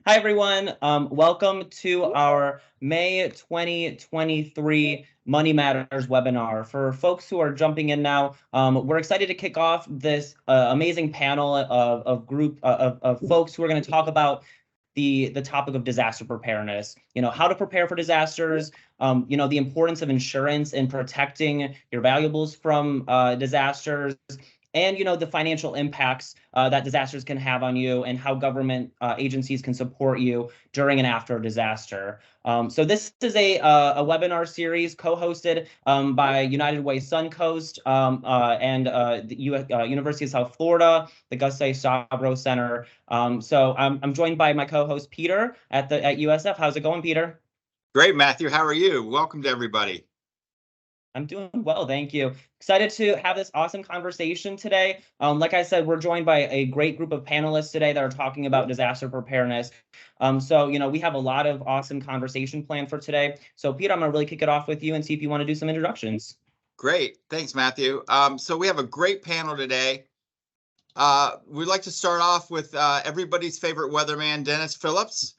Hi, everyone. Welcome to our May 2023 Money Matters webinar. For folks who are jumping in now, we're excited to kick off this amazing panel of folks who are going to talk about the topic of disaster preparedness. How to prepare for disasters. The importance of insurance in protecting your valuables from disasters, and the financial impacts that disasters can have on you, and how government agencies can support you during and after a disaster. So this is a webinar series co-hosted by United Way Suncoast and the University of South Florida, the Gus A. Sabro Center. So I'm joined by my co-host Peter at USF. How's it going, Peter? Great, Matthew. How are you? Welcome to everybody. I'm doing well, thank you. Excited to have this awesome conversation today. Like I said, we're joined by a great group of panelists today that are talking about disaster preparedness. So we have a lot of awesome conversation planned for today. So Peter, I'm gonna really kick it off with you and see if you want to do some introductions. Great, thanks, Matthew. So we have a great panel today. We'd like to start off with everybody's favorite weatherman, Denis Phillips.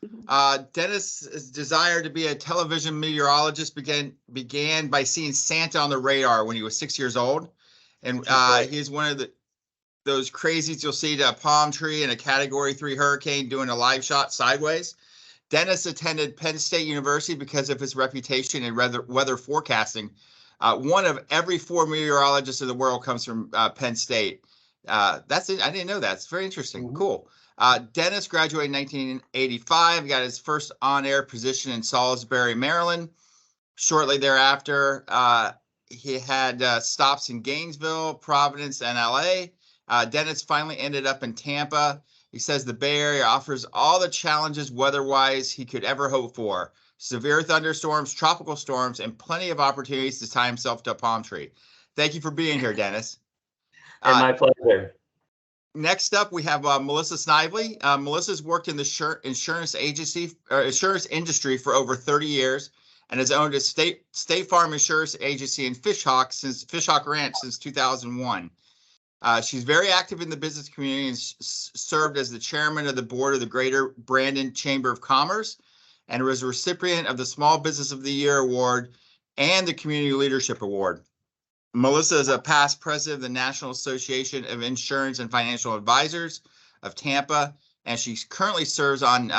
Denis' desire to be a television meteorologist began by seeing Santa on the radar when he was 6 years old. And he's one of those crazies you'll see to a palm tree in a Category 3 hurricane doing a live shot sideways. Denis attended Penn State University because of his reputation in weather forecasting. One of every 4 meteorologists in the world comes from Penn State. That's it. I didn't know that. It's very interesting. Mm-hmm. Cool. Denis graduated in 1985, got his first on-air position in Salisbury, Maryland. Shortly thereafter, he had stops in Gainesville, Providence, and LA. Denis finally ended up in Tampa. He says the Bay Area offers all the challenges weather-wise he could ever hope for. Severe thunderstorms, tropical storms, and plenty of opportunities to tie himself to a palm tree. Thank you for being here, Denis. And my pleasure. Next up, we have Melissa Snively. Melissa's worked in the insurance industry for over 30 years and has owned a State Farm insurance agency in Fishhawk Ranch since 2001. She's very active in the business community and served as the chairman of the board of the Greater Brandon Chamber of Commerce, and was a recipient of the Small Business of the Year Award and the Community Leadership Award. Melissa is a past president of the National Association of Insurance and Financial Advisors of Tampa, and she currently serves on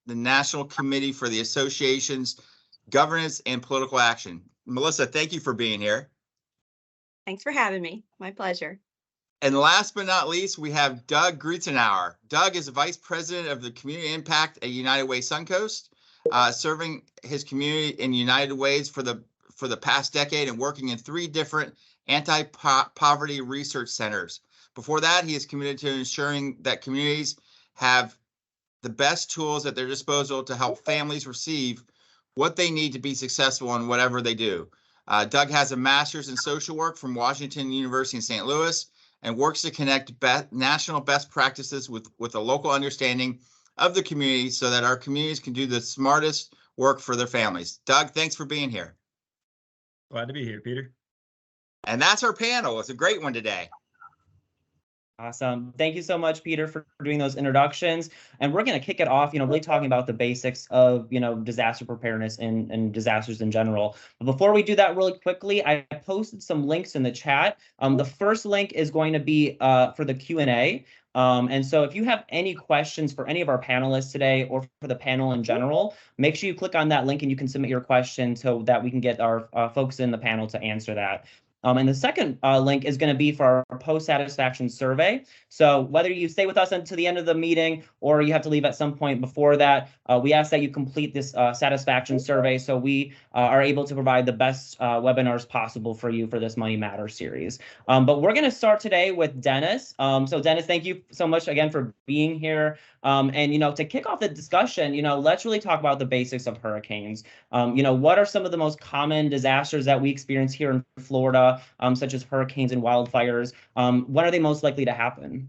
the National Committee for the Association's Governance and Political Action. Melissa, thank you for being here. Thanks for having me. My pleasure. And last but not least, we have Doug Griesenhauer. Doug is a vice president of the Community Impact at United Way Suncoast, serving his community in United Ways for the past decade and working in 3 different anti-poverty research centers. Before that, he is committed to ensuring that communities have the best tools at their disposal to help families receive what they need to be successful in whatever they do. Doug has a master's in social work from Washington University in St. Louis and works to connect national best practices with a local understanding of the community so that our communities can do the smartest work for their families. Doug, thanks for being here. Glad to be here, Peter. And that's our panel. It's a great one today. Awesome. Thank you so much, Peter, for doing those introductions. And we're going to kick it off, really talking about the basics of, disaster preparedness and disasters in general. But before we do that really quickly, I posted some links in the chat. The first link is going to be for the Q&A. And so if you have any questions for any of our panelists today or for the panel in general, make sure you click on that link and you can submit your question so that we can get our folks in the panel to answer that. And the second link is going to be for our post-satisfaction survey. So whether you stay with us until the end of the meeting or you have to leave at some point before that, we ask that you complete this satisfaction survey so we are able to provide the best webinars possible for you for this Money Matters series. But we're going to start today with Denis. So Denis, thank you so much again for being here. And, to kick off the discussion, let's really talk about the basics of hurricanes. What are some of the most common disasters that we experience here in Florida, such as hurricanes and wildfires? When are they most likely to happen?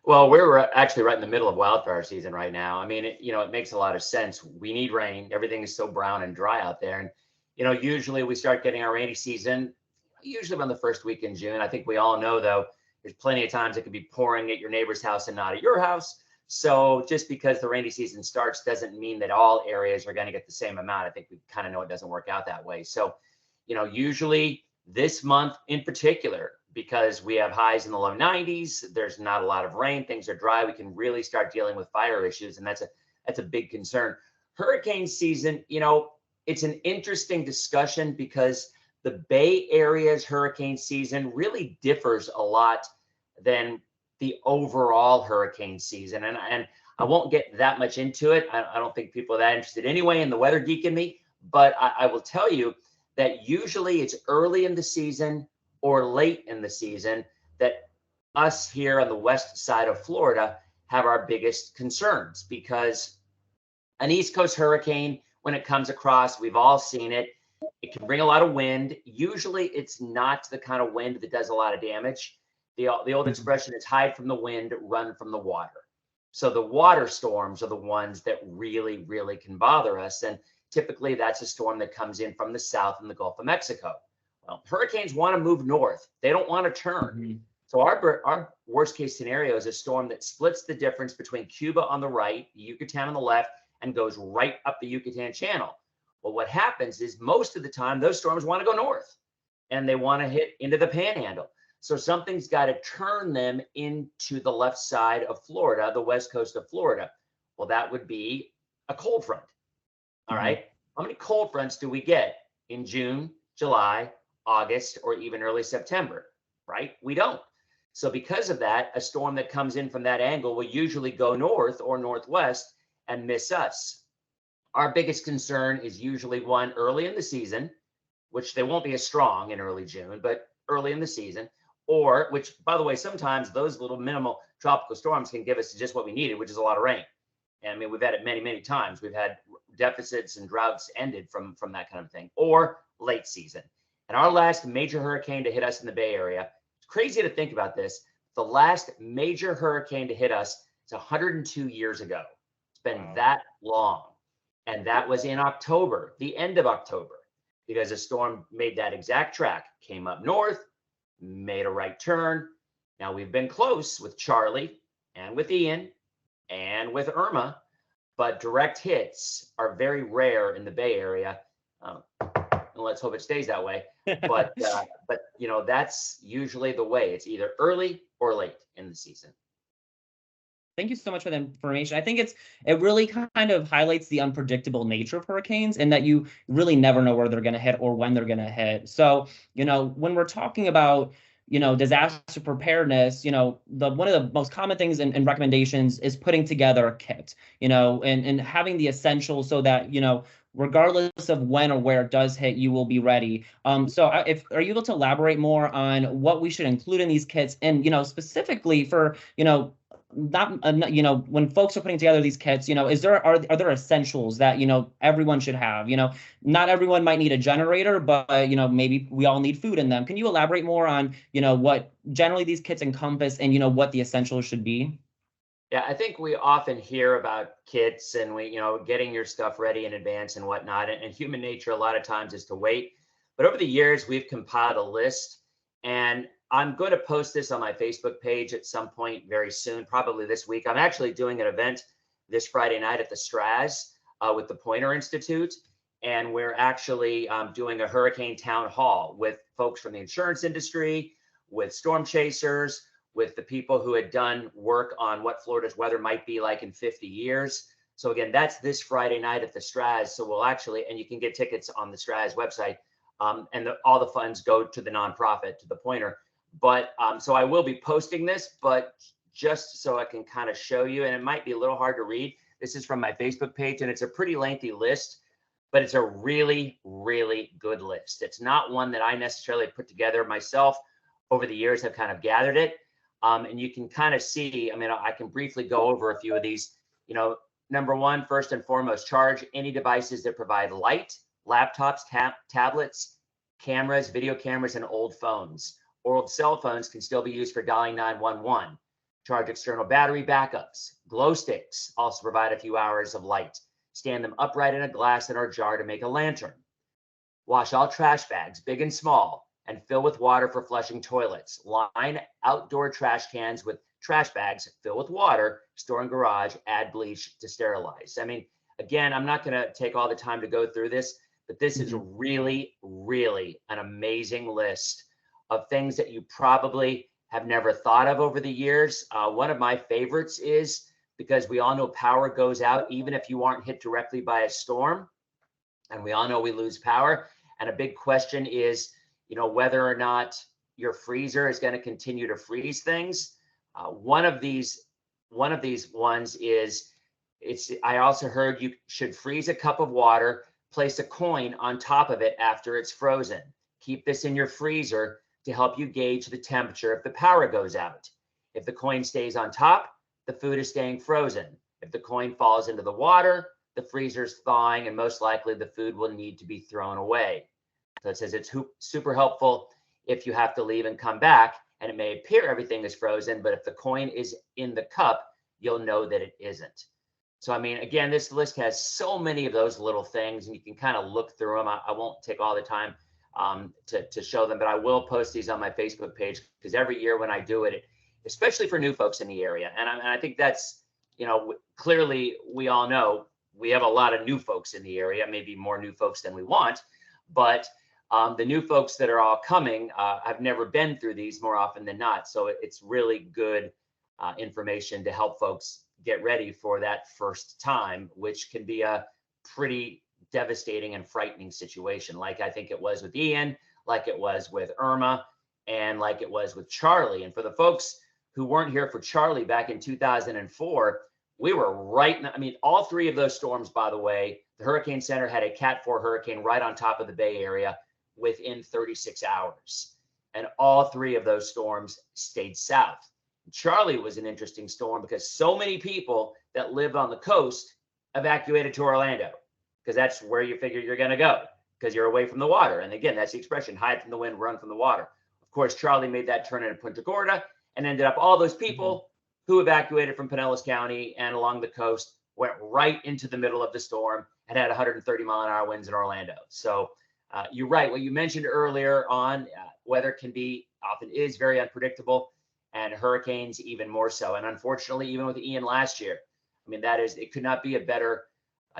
Well, we're actually right in the middle of wildfire season right now. I mean, it makes a lot of sense. We need rain. Everything is so brown and dry out there. And, usually we start getting our rainy season, usually around the first week in June. I think we all know, though, there's plenty of times it could be pouring at your neighbor's house and not at your house. So just because the rainy season starts doesn't mean that all areas are going to get the same amount. I think we kind of know it doesn't work out that way. So, usually this month in particular, because we have highs in the low 90s, there's not a lot of rain, things are dry, we can really start dealing with fire issues, and that's a big concern. Hurricane season, it's an interesting discussion because the Bay Area's hurricane season really differs a lot than the overall hurricane season. And I won't get that much into it. I don't think people are that interested anyway in the weather geek in me, but I will tell you that usually it's early in the season or late in the season that us here on the west side of Florida have our biggest concerns, because an East Coast hurricane, when it comes across, we've all seen it. It can bring a lot of wind. Usually it's not the kind of wind that does a lot of damage. The old expression is hide from the wind, run from the water. So the water storms are the ones that really, really can bother us. And typically that's a storm that comes in from the south in the Gulf of Mexico. Well, hurricanes want to move north. They don't want to turn. So our worst case scenario is a storm that splits the difference between Cuba on the right, Yucatan on the left, and goes right up the Yucatan Channel. Well, what happens is most of the time those storms want to go north and they want to hit into the panhandle. So something's got to turn them into the left side of Florida, the west coast of Florida. Well, that would be a cold front. All right. How many cold fronts do we get in June, July, August, or even early September? Right? We don't. So because of that, a storm that comes in from that angle will usually go north or northwest and miss us. Our biggest concern is usually one early in the season, which they won't be as strong in early June, but early in the season, or which, by the way, sometimes those little minimal tropical storms can give us just what we needed, which is a lot of rain. And I mean, we've had it many, many times. We've had deficits and droughts ended from that kind of thing, or late season. And our last major hurricane to hit us in the Bay Area, it's crazy to think about this. The last major hurricane to hit us is 102 years ago. It's been that long. And that was in October, the end of October, because a storm made that exact track, came up north, made a right turn. Now we've been close with Charlie and with Ian and with Irma, but direct hits are very rare in the Bay Area. And let's hope it stays that way. But that's usually the way. It's either early or late in the season. Thank you so much for the information. I think it really kind of highlights the unpredictable nature of hurricanes, and that you really never know where they're going to hit or when they're going to hit. So, when we're talking about, disaster preparedness, one of the most common things and recommendations is putting together a kit, and having the essentials so that, regardless of when or where it does hit, you will be ready. So are you able to elaborate more on what we should include in these kits, and, specifically for, when folks are putting together these kits, are there essentials that, everyone should have? Not everyone might need a generator, but, maybe we all need food in them. Can you elaborate more on, what generally these kits encompass and, what the essentials should be? Yeah, I think we often hear about kits and getting your stuff ready in advance and whatnot. And human nature a lot of times is to wait. But over the years, we've compiled a list, and I'm going to post this on my Facebook page at some point very soon, probably this week. I'm actually doing an event this Friday night at the Straz with the Poynter Institute. And we're actually doing a hurricane town hall with folks from the insurance industry, with storm chasers, with the people who had done work on what Florida's weather might be like in 50 years. So again, that's this Friday night at the Straz. So we'll actually, and you can get tickets on the Straz website, and all the funds go to the nonprofit, to the Poynter. But so I will be posting this, but just so I can kind of show you, and it might be a little hard to read. This is from my Facebook page, and it's a pretty lengthy list, but it's a really, really good list. It's not one that I necessarily put together myself. Over the years, I've kind of gathered it. And you can kind of see, I can briefly go over a few of these. Number one, first and foremost, charge any devices that provide light, laptops, tablets, cameras, video cameras, and old phones. Old cell phones can still be used for dialing 911. Charge external battery backups. Glow sticks also provide a few hours of light. Stand them upright in a glass or jar to make a lantern. Wash all trash bags, big and small, and fill with water for flushing toilets. Line outdoor trash cans with trash bags, fill with water, store in garage, add bleach to sterilize. I mean, again, I'm not going to take all the time to go through this, but this is really, really an amazing list of things that you probably have never thought of over the years. One of my favorites is, because we all know power goes out even if you aren't hit directly by a storm, and we all know we lose power. And a big question is, whether or not your freezer is going to continue to freeze things. One of these ones is, I also heard you should freeze a cup of water, place a coin on top of it after it's frozen. Keep this in your freezer to help you gauge the temperature if the power goes out. If the coin stays on top, the food is staying frozen. If the coin falls into the water, the freezer's thawing, and most likely the food will need to be thrown away. So it says it's super helpful if you have to leave and come back, and it may appear everything is frozen, but if the coin is in the cup, you'll know that it isn't. So, I mean, again, this list has so many of those little things, and you can kind of look through them. I won't take all the time to show them, but I will post these on my Facebook page, because every year when I do it, especially for new folks in the area, and I think that's, clearly we all know we have a lot of new folks in the area, maybe more new folks than we want, but the new folks that are all coming, I've never been through these more often than not. So it's really good information to help folks get ready for that first time, which can be a pretty devastating and frightening situation, like I think it was with Ian, like it was with Irma, and like it was with Charlie. And for the folks who weren't here for Charlie back in 2004, we were right. I mean, all three of those storms, by the way, the Hurricane Center had a Cat 4 hurricane right on top of the Bay Area within 36 hours. And all three of those storms stayed south. Charlie was an interesting storm because so many people that lived on the coast evacuated to Orlando, because that's where you figure you're going to go, because you're away from the water. And again, that's the expression, hide from the wind, run from the water. Of course, Charlie made that turn into Punta Gorda, and ended up all those people who evacuated from Pinellas County and along the coast went right into the middle of the storm and had 130-mile-an-hour winds in Orlando. So you're right. What you mentioned earlier on, weather often is very unpredictable, and hurricanes even more so. And unfortunately, even with Ian last year, I mean, it could not be a better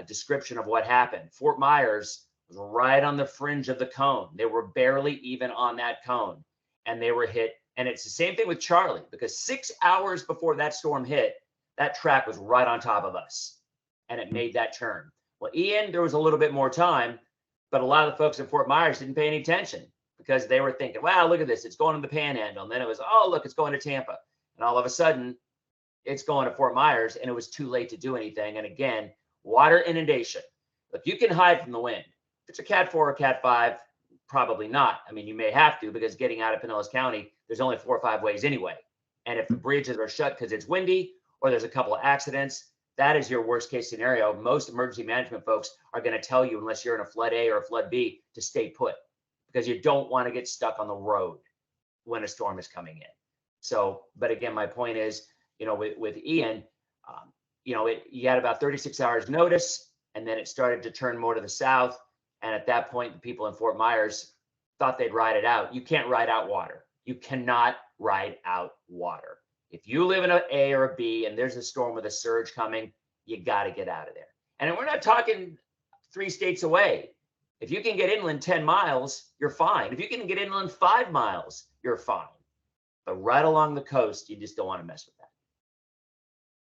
description of what happened. Fort Myers was right on the fringe of the cone. They were barely even on that cone, and they were hit. And it's the same thing with Charlie, because 6 hours before that storm hit, that track was right on top of us, and it made that turn. Well, Ian, there was a little bit more time, but a lot of the folks in Fort Myers didn't pay any attention, because they were thinking, wow, look at this, it's going to the Panhandle. And then it was, oh, look, it's going to Tampa. And all of a sudden, it's going to Fort Myers, and it was too late to do anything. And again, water inundation. Look, you can hide from the wind. If it's a Cat 4 or Cat 5, probably not. I mean, you may have to, because getting out of Pinellas County, there's only 4 or 5 ways anyway. And if the bridges are shut because it's windy or there's a couple of accidents, that is your worst case scenario. Most emergency management folks are going to tell you, unless you're in a flood A or a flood B, to stay put, because you don't want to get stuck on the road when a storm is coming in. So, but again, my point is, with Ian, you had about 36 hours notice, and then it started to turn more to the south. And at that point, the people in Fort Myers thought they'd ride it out. You can't ride out water. You cannot ride out water. If you live in an A or a B and there's a storm with a surge coming, you got to get out of there. And we're not talking 3 states away. If you can get inland 10 miles, you're fine. If you can get inland 5 miles, you're fine. But right along the coast, you just don't want to mess with that.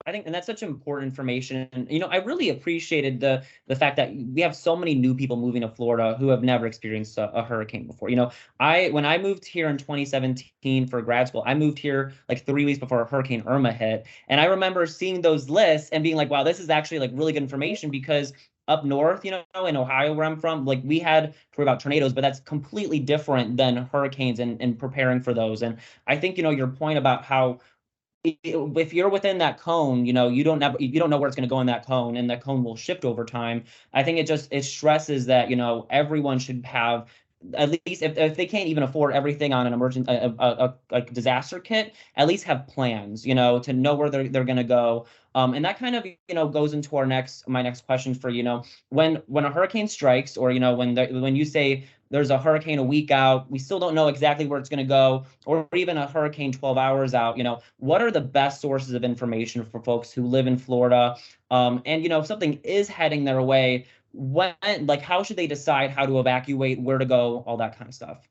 I think, and that's such important information. And, I really appreciated the fact that we have so many new people moving to Florida who have never experienced a hurricane before. When I moved here in 2017 for grad school, I moved here like 3 weeks before Hurricane Irma hit. And I remember seeing those lists and being like, wow, this is actually like really good information, because up north, in Ohio, where I'm from, like we had for about tornadoes, but that's completely different than hurricanes and preparing for those. And I think, your point about how if you're within that cone, you don't know where it's going to go in that cone, and that cone will shift over time. I think it stresses that, everyone should have, at least if they can't even afford everything on an a disaster kit, at least have plans, to know where they're going to go. And that kind of, goes into my next question for, when a hurricane strikes, or, when you say there's a hurricane a week out. We still don't know exactly where it's going to go, or even a hurricane 12 hours out. What are the best sources of information for folks who live in Florida? And, if something is heading their way, how should they decide how to evacuate, where to go, all that kind of stuff?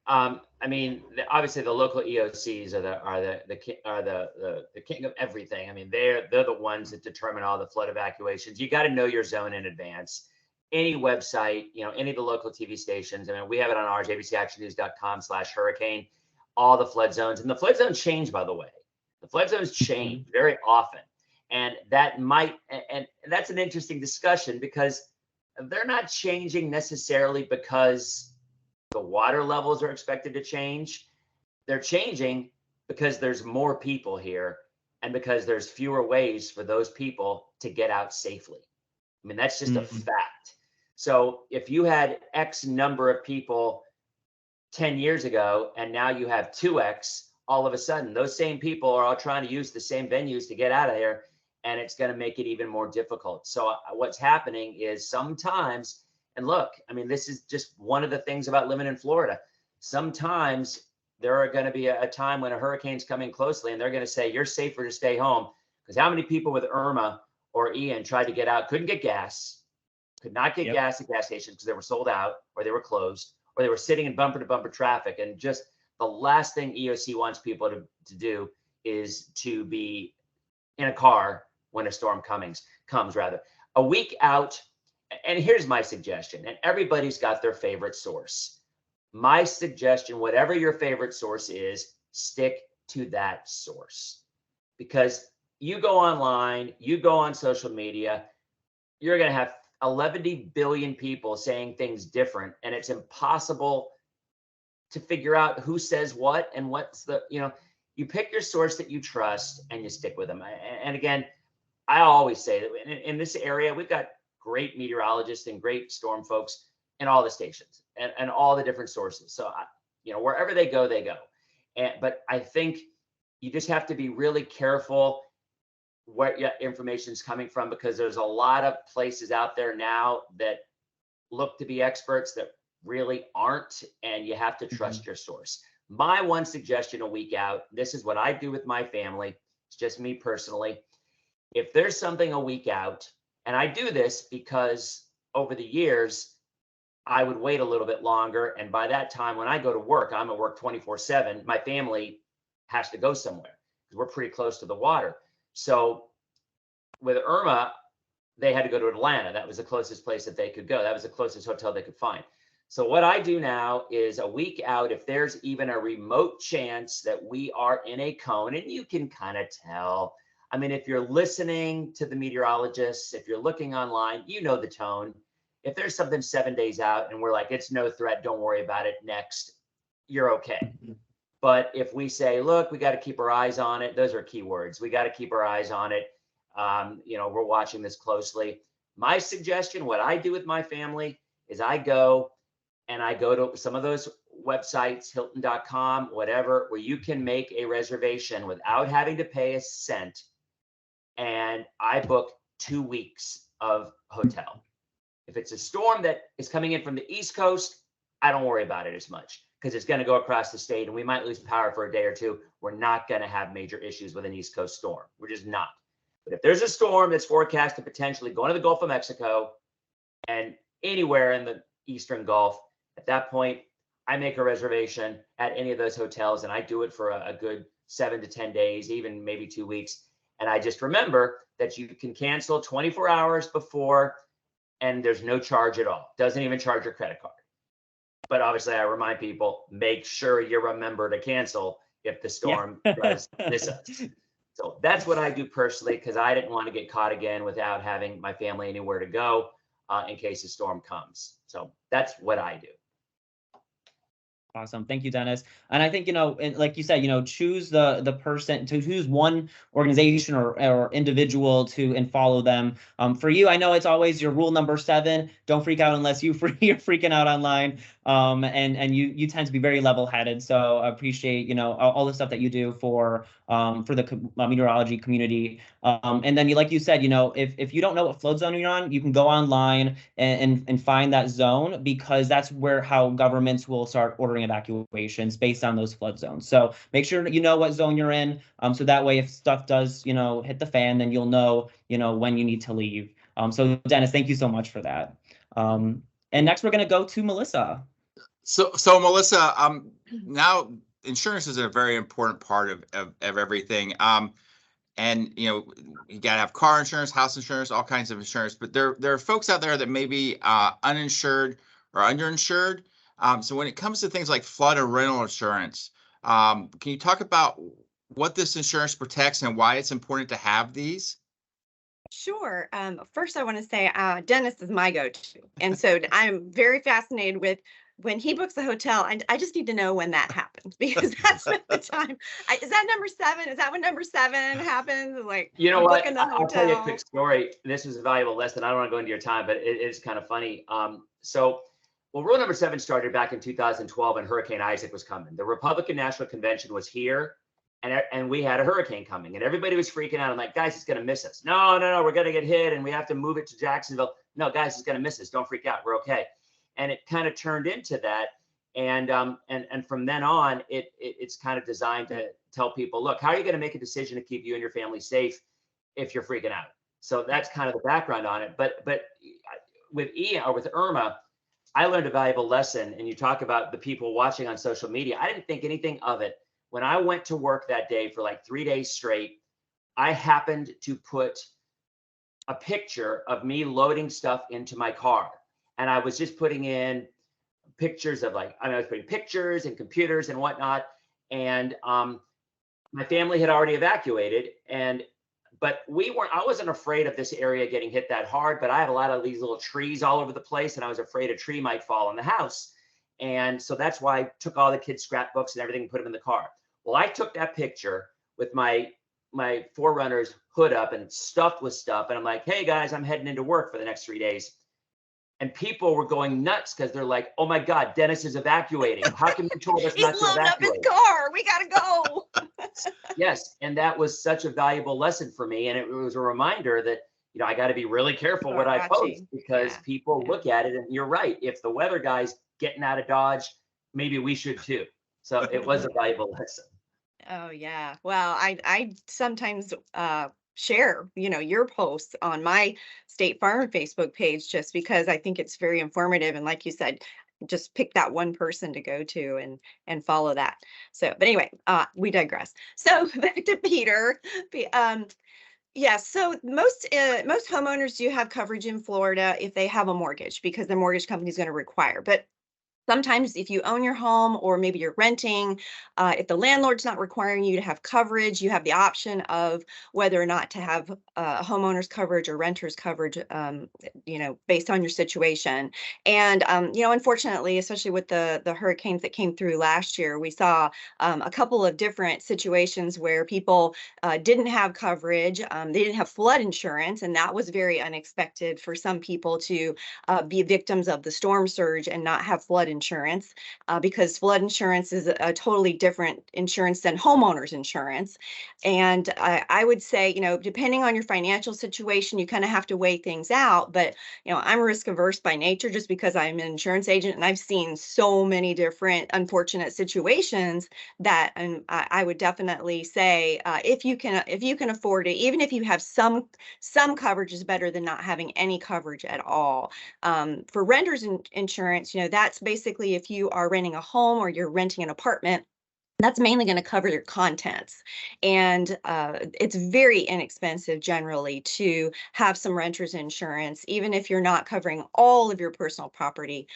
I mean, obviously the local EOCs are the king of everything. I mean, they're the ones that determine all the flood evacuations. You got to know your zone in advance. Any website, any of the local TV stations. I mean, we have it on ours, abcactionnews.com/hurricane, all the flood zones. And the flood zones change, by the way. The flood zones change very often. And that's an interesting discussion, because they're not changing necessarily because the water levels are expected to change. They're changing because there's more people here, and because there's fewer ways for those people to get out safely. I mean, that's just a fact. So if you had X number of people 10 years ago, and now you have 2X, all of a sudden, those same people are all trying to use the same venues to get out of there, and it's going to make it even more difficult. So what's happening is sometimes, and look, I mean, this is just one of the things about living in Florida. Sometimes there are going to be a time when a hurricane's coming closely, and they're going to say, you're safer to stay home. Because how many people with Irma or Ian tried to get out, couldn't get gas, could not get gas at gas stations because they were sold out, or they were closed, or they were sitting in bumper to bumper traffic. And just the last thing EOC wants people to do is to be in a car when a storm comes rather. A week out. And here's my suggestion, and everybody's got their favorite source. My suggestion, whatever your favorite source is, stick to that source. Because you go online, you go on social media, you're going to have 11 billion people saying things different, and it's impossible to figure out who says what and what's you pick your source that you trust and you stick with them. And again, I always say that in this area, we've got great meteorologists and great storm folks in all the stations and all the different sources. So, wherever they go, they go. But I think you just have to be really careful where your information is coming from, because there's a lot of places out there now that look to be experts that really aren't, and you have to trust your source. My one suggestion a week out, this is what I do with my family. It's just me personally. If there's something a week out, and I do this because over the years, I would wait a little bit longer. And by that time, when I go to work, I'm at work 24/7. My family has to go somewhere because we're pretty close to the water. So with Irma, they had to go to Atlanta. That was the closest place that they could go. That was the closest hotel they could find. So what I do now is a week out, if there's even a remote chance that we are in a cone, and you can kind of tell. I mean, if you're listening to the meteorologists, if you're looking online, you know the tone. If there's something 7 days out and we're like, it's no threat, don't worry about it, next, you're okay. But if we say, look, we got to keep our eyes on it, those are keywords. We got to keep our eyes on it. We're watching this closely. My suggestion, what I do with my family, is I go to some of those websites, Hilton.com, whatever, where you can make a reservation without having to pay a cent. And I book 2 weeks of hotel. If it's a storm that is coming in from the East Coast, I don't worry about it as much, because it's going to go across the state and we might lose power for a day or two. We're not going to have major issues with an East Coast storm. We're just not. But if there's a storm that's forecast to potentially go into the Gulf of Mexico and anywhere in the Eastern Gulf, at that point, I make a reservation at any of those hotels, and I do it for a good 7 to 10 days, even maybe 2 weeks. And I just remember that you can cancel 24 hours before, and there's no charge at all. Doesn't even charge your credit card. But obviously, I remind people, make sure you remember to cancel if the storm does miss us. So that's what I do personally, because I didn't want to get caught again without having my family anywhere to go in case a storm comes. So that's what I do. Awesome. Thank you, Denis. And I think, and like you said, choose the person, to choose one organization or individual and follow them. For you, I know it's always your rule number 7. Don't freak out unless you're freaking out online. And you tend to be very level-headed. So I appreciate, all the stuff that you do for for the meteorology community. And then, like you said, if you don't know what flood zone you're on, you can go online and find that zone, because that's how governments will start ordering evacuations based on those flood zones. So make sure that you know what zone you're in, so that way if stuff does, hit the fan, then you'll know, when you need to leave. So Denis, thank you so much for that. And next we're going to go to Melissa. So Melissa, now insurance is a very important part of everything. And you gotta have car insurance, house insurance, all kinds of insurance. But there are folks out there that may be uninsured or underinsured. So when it comes to things like flood or rental insurance, can you talk about what this insurance protects and why it's important to have these? Sure. First, I want to say Denis is my go-to. And so I'm very fascinated with when he books a hotel. I just need to know when that happens, because that's when the time. Is that number 7? Is that when number 7 happens? Like, you know what? I'll tell you a quick story. This is a valuable lesson. I don't want to go into your time, but it is kind of funny. Rule number 7 started back in 2012 when Hurricane Isaac was coming. The Republican National Convention was here. And we had a hurricane coming, and everybody was freaking out. I'm like, guys, it's going to miss us. No, we're going to get hit, and we have to move it to Jacksonville. No, guys, it's going to miss us. Don't freak out. We're okay. And it kind of turned into that. And from then on, it's kind of designed to tell people, look, how are you going to make a decision to keep you and your family safe if you're freaking out? So that's kind of the background on it. But with Irma, I learned a valuable lesson. And you talk about the people watching on social media. I didn't think anything of it. When I went to work that day for like 3 days straight, I happened to put a picture of me loading stuff into my car. And I was just putting in pictures of I was putting pictures and computers and whatnot. And my family had already evacuated. But I wasn't afraid of this area getting hit that hard, but I had a lot of these little trees all over the place, and I was afraid a tree might fall on the house. And so that's why I took all the kids' scrapbooks and everything and put them in the car. Well, I took that picture with my 4Runner's hood up and stuffed with stuff. And I'm like, hey guys, I'm heading into work for the next 3 days. And people were going nuts because they're like, oh my God, Denis is evacuating. How come you told us not to evacuate? He's loading up his car. We got to go. Yes. And that was such a valuable lesson for me. And it was a reminder that, I got to be really careful what I post, because people look at it, and you're right. If the weather guy's getting out of Dodge, maybe we should too. So it was a valuable lesson. Oh, yeah. Well, I sometimes share, your posts on my State Farm Facebook page, just because I think it's very informative. And like you said, just pick that one person to go to and follow that. So, but anyway, we digress. So back to Peter. Yes. So most homeowners do have coverage in Florida if they have a mortgage, because the mortgage company is going to require. But sometimes if you own your home, or maybe you're renting, if the landlord's not requiring you to have coverage, you have the option of whether or not to have homeowners coverage or renters coverage, based on your situation. And, unfortunately, especially with the hurricanes that came through last year, we saw a couple of different situations where people didn't have coverage. They didn't have flood insurance, and that was very unexpected for some people to be victims of the storm surge and not have flood insurance, because flood insurance is a totally different insurance than homeowners insurance. And I would say, depending on your financial situation, you kind of have to weigh things out. But, I'm risk averse by nature, just because I'm an insurance agent, and I've seen so many different unfortunate situations that I would definitely say, if you can afford it, even if you have some coverage, is better than not having any coverage at all. For renters insurance, that's basically if you are renting a home or you're renting an apartment, that's mainly going to cover your contents. And it's very inexpensive generally to have some renters insurance. Even if you're not covering all of your personal property,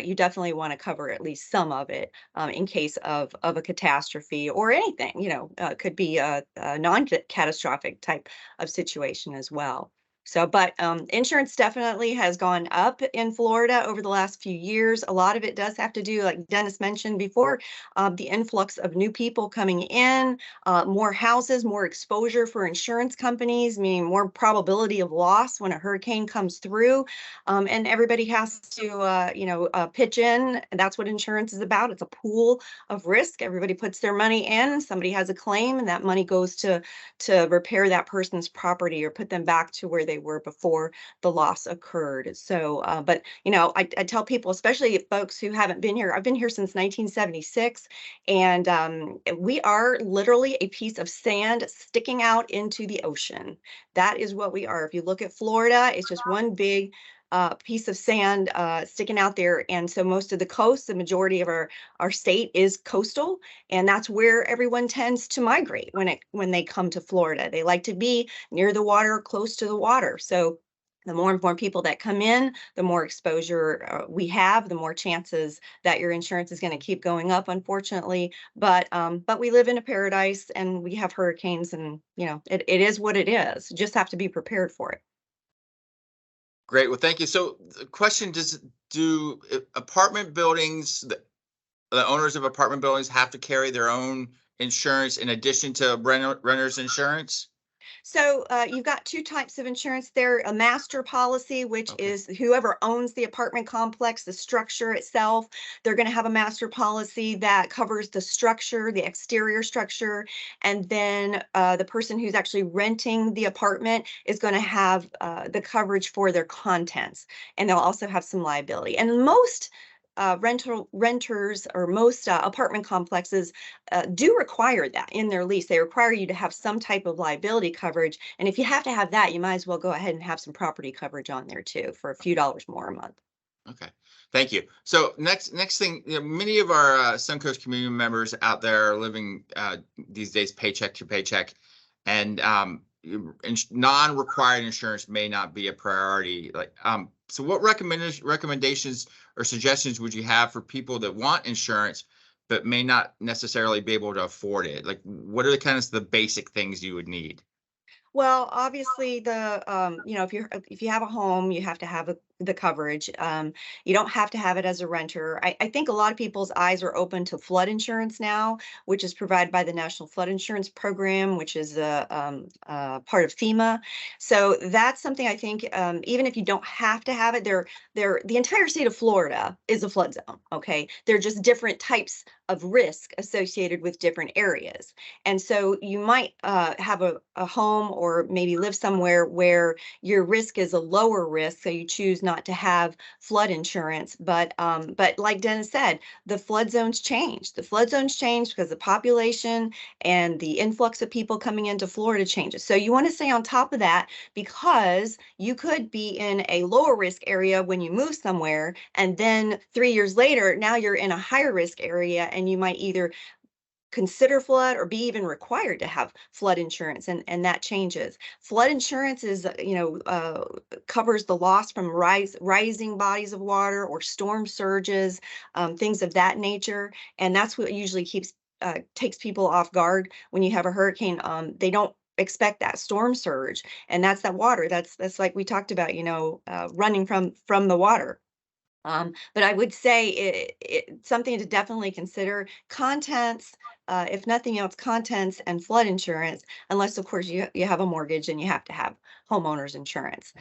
you definitely want to cover at least some of it in case of a catastrophe or anything. It could be a non-catastrophic type of situation as well. So, but insurance definitely has gone up in Florida over the last few years. A lot of it does have to do, like Dennis mentioned before, the influx of new people coming in, more houses, more exposure for insurance companies, meaning more probability of loss when a hurricane comes through. And everybody has to, pitch in. And that's what insurance is about. It's a pool of risk. Everybody puts their money in. Somebody has a claim, and that money goes to repair that person's property or put them back to where they were before the loss occurred. So, but I tell people, especially folks who haven't been here. I've been here since 1976, and we are literally a piece of sand sticking out into the ocean. That is what we are. If you look at Florida, it's just one big piece of sand sticking out there. And so most of the coast, the majority of our state is coastal, and that's where everyone tends to migrate when they come to Florida. They like to be near the water, close to the water. So the more and more people that come in, the more exposure we have, the more chances that your insurance is going to keep going up, unfortunately. But we live in a paradise, and we have hurricanes, and it is what it is. You just have to be prepared for it. Great. Well, thank you. So the question, do apartment buildings, the owners of apartment buildings have to carry their own insurance in addition to renter's insurance? So you've got two types of insurance there: a master policy, which Okay. is whoever owns the apartment complex, the structure itself. They're going to have a master policy that covers the structure, the exterior structure. And then the person who's actually renting the apartment is going to have the coverage for their contents. And they'll also have some liability. And most renters or most apartment complexes do require that in their lease. They require you to have some type of liability coverage. And if you have to have that, you might as well go ahead and have some property coverage on there too for a few dollars more a month. Okay, thank you. So next thing, many of our Suncoast community members out there are living these days paycheck to paycheck, and non-required insurance may not be a priority. So what recommendations or suggestions would you have for people that want insurance but may not necessarily be able to afford it? Like, what are the basic things you would need? Well, obviously, if you have a home, you have to have the coverage. You don't have to have it as a renter. I think a lot of people's eyes are open to flood insurance now, which is provided by the National Flood Insurance Program, which is part of FEMA. So that's something I think, even if you don't have to have it, the entire state of Florida is a flood zone. Okay, they're just different types of risk associated with different areas. And so you might have a home, or maybe live somewhere where your risk is a lower risk, so you choose not to have flood insurance. But like Dennis said, the flood zones change. The flood zones change because the population and the influx of people coming into Florida changes. So you want to stay on top of that, because you could be in a lower risk area when you move somewhere, and then 3 years later, now you're in a higher risk area, and you might either consider flood or be even required to have flood insurance, and that changes. Flood insurance is covers the loss from rising bodies of water or storm surges, things of that nature, and that's what usually takes people off guard when you have a hurricane. They don't expect that storm surge, and that's that water that's like we talked about, running from the water. But I would say it's something to definitely consider. Contents, if nothing else, contents and flood insurance, unless of course you have a mortgage and you have to have homeowners insurance.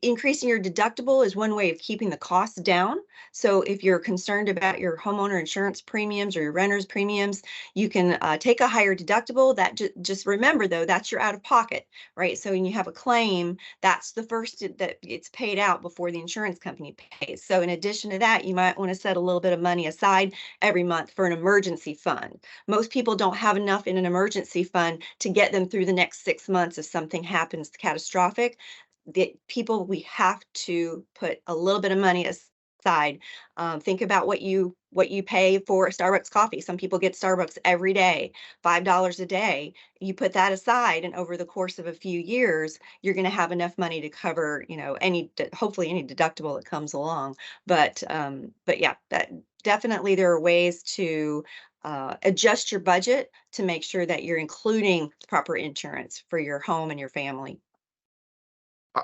Increasing your deductible is one way of keeping the costs down. So if you're concerned about your homeowner insurance premiums or your renter's premiums, you can take a higher deductible. That just remember though, that's your out of pocket, right? So when you have a claim, that's the first that it's paid out before the insurance company pays. So in addition to that, you might want to set a little bit of money aside every month for an emergency fund. Most people don't have enough in an emergency fund to get them through the next 6 months if something happens catastrophic. We have to put a little bit of money aside. Think about what you pay for Starbucks coffee. Some people get Starbucks every day, $5 a day. You put that aside, and over the course of a few years, you're going to have enough money to cover, hopefully any deductible that comes along. But yeah, that definitely there are ways to adjust your budget to make sure that you're including proper insurance for your home and your family.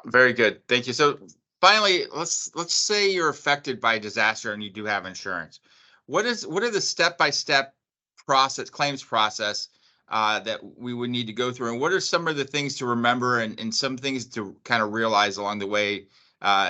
Very good. Thank you. So finally, let's say you're affected by a disaster and you do have insurance. What are the step-by-step claims process that we would need to go through, and what are some of the things to remember and some things to kind of realize along the way?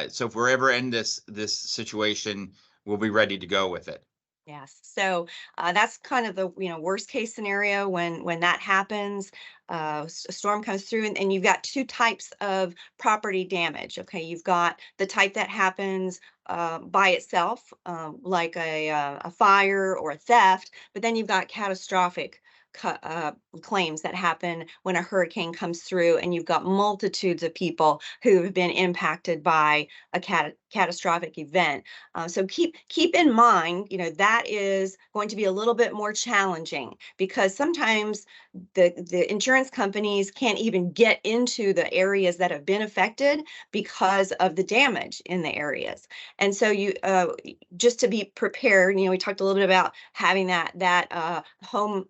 So if we're ever in this situation, we'll be ready to go with it. Yes. So that's kind of the worst case scenario when that happens. A storm comes through, and you've got two types of property damage. Okay, you've got the type that happens by itself, like a fire or a theft, but then you've got catastrophic claims that happen when a hurricane comes through, and you've got multitudes of people who have been impacted by a catastrophic event. So keep in mind, that is going to be a little bit more challenging, because sometimes the insurance companies can't even get into the areas that have been affected because of the damage in the areas. And so you just to be prepared, we talked a little bit about having that home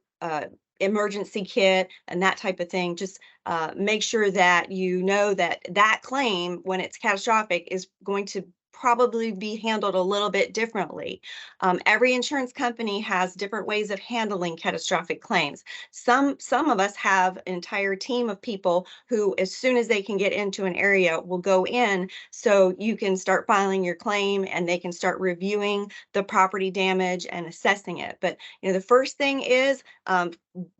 emergency kit and that type of thing. Just make sure that you know that claim, when it's catastrophic, is going to probably be handled a little bit differently. Every insurance company has different ways of handling catastrophic claims. Some of us have an entire team of people who, as soon as they can get into an area, will go in, so you can start filing your claim and they can start reviewing the property damage and assessing it. But the first thing is,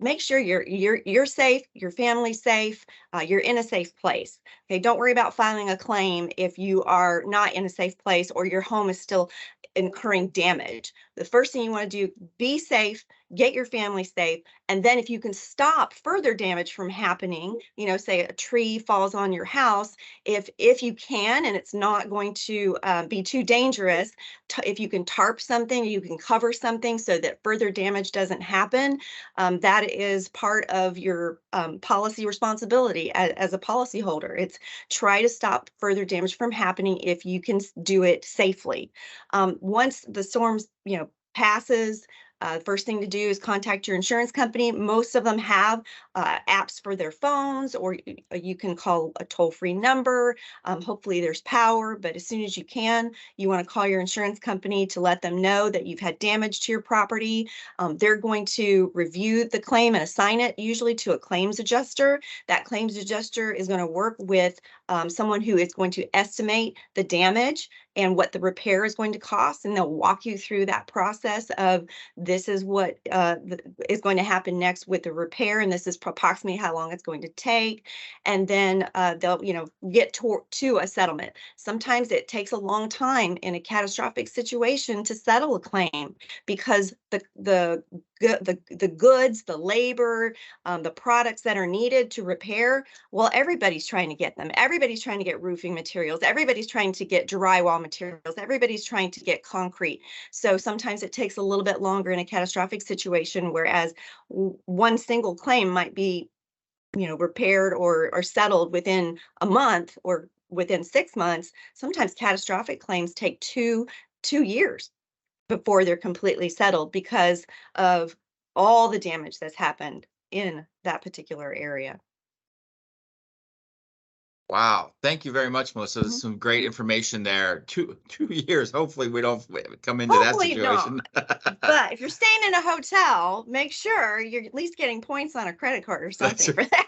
make sure you're safe, your family's safe, you're in a safe place. Okay, don't worry about filing a claim if you are not in a safe place or your home is still incurring damage. The first thing you want to do, be safe, get your family safe, and then if you can stop further damage from happening, say a tree falls on your house, if you can, and it's not going to be too dangerous, if you can tarp something, you can cover something so that further damage doesn't happen. That is part of your policy responsibility as a policyholder. It's try to stop further damage from happening if you can do it safely. Once the storms, passes, first thing to do is contact your insurance company. Most of them have apps for their phones, or you can call a toll-free number. Hopefully there's power, but as soon as you can, you want to call your insurance company to let them know that you've had damage to your property. They're going to review the claim and assign it usually to a claims adjuster. That claims adjuster is going to work with someone who is going to estimate the damage and what the repair is going to cost, and they'll walk you through that process of, this is what is going to happen next with the repair, and this is approximately how long it's going to take. And then they'll get to a settlement. Sometimes it takes a long time in a catastrophic situation to settle a claim, because the goods, the labor, the products that are needed to repair, well, everybody's trying to get them. Everybody's trying to get roofing materials. Everybody's trying to get drywall materials. Everybody's trying to get concrete. So sometimes it takes a little bit longer in a catastrophic situation, whereas one single claim might be, repaired or settled within a month or within 6 months. Sometimes catastrophic claims take two years before they're completely settled, because of all the damage that's happened in that particular area. Wow. Thank you very much, Melissa. There's some great information there. 2 years. Hopefully we don't come into Hopefully that situation. But if you're staying in a hotel, make sure you're at least getting points on a credit card or something for that.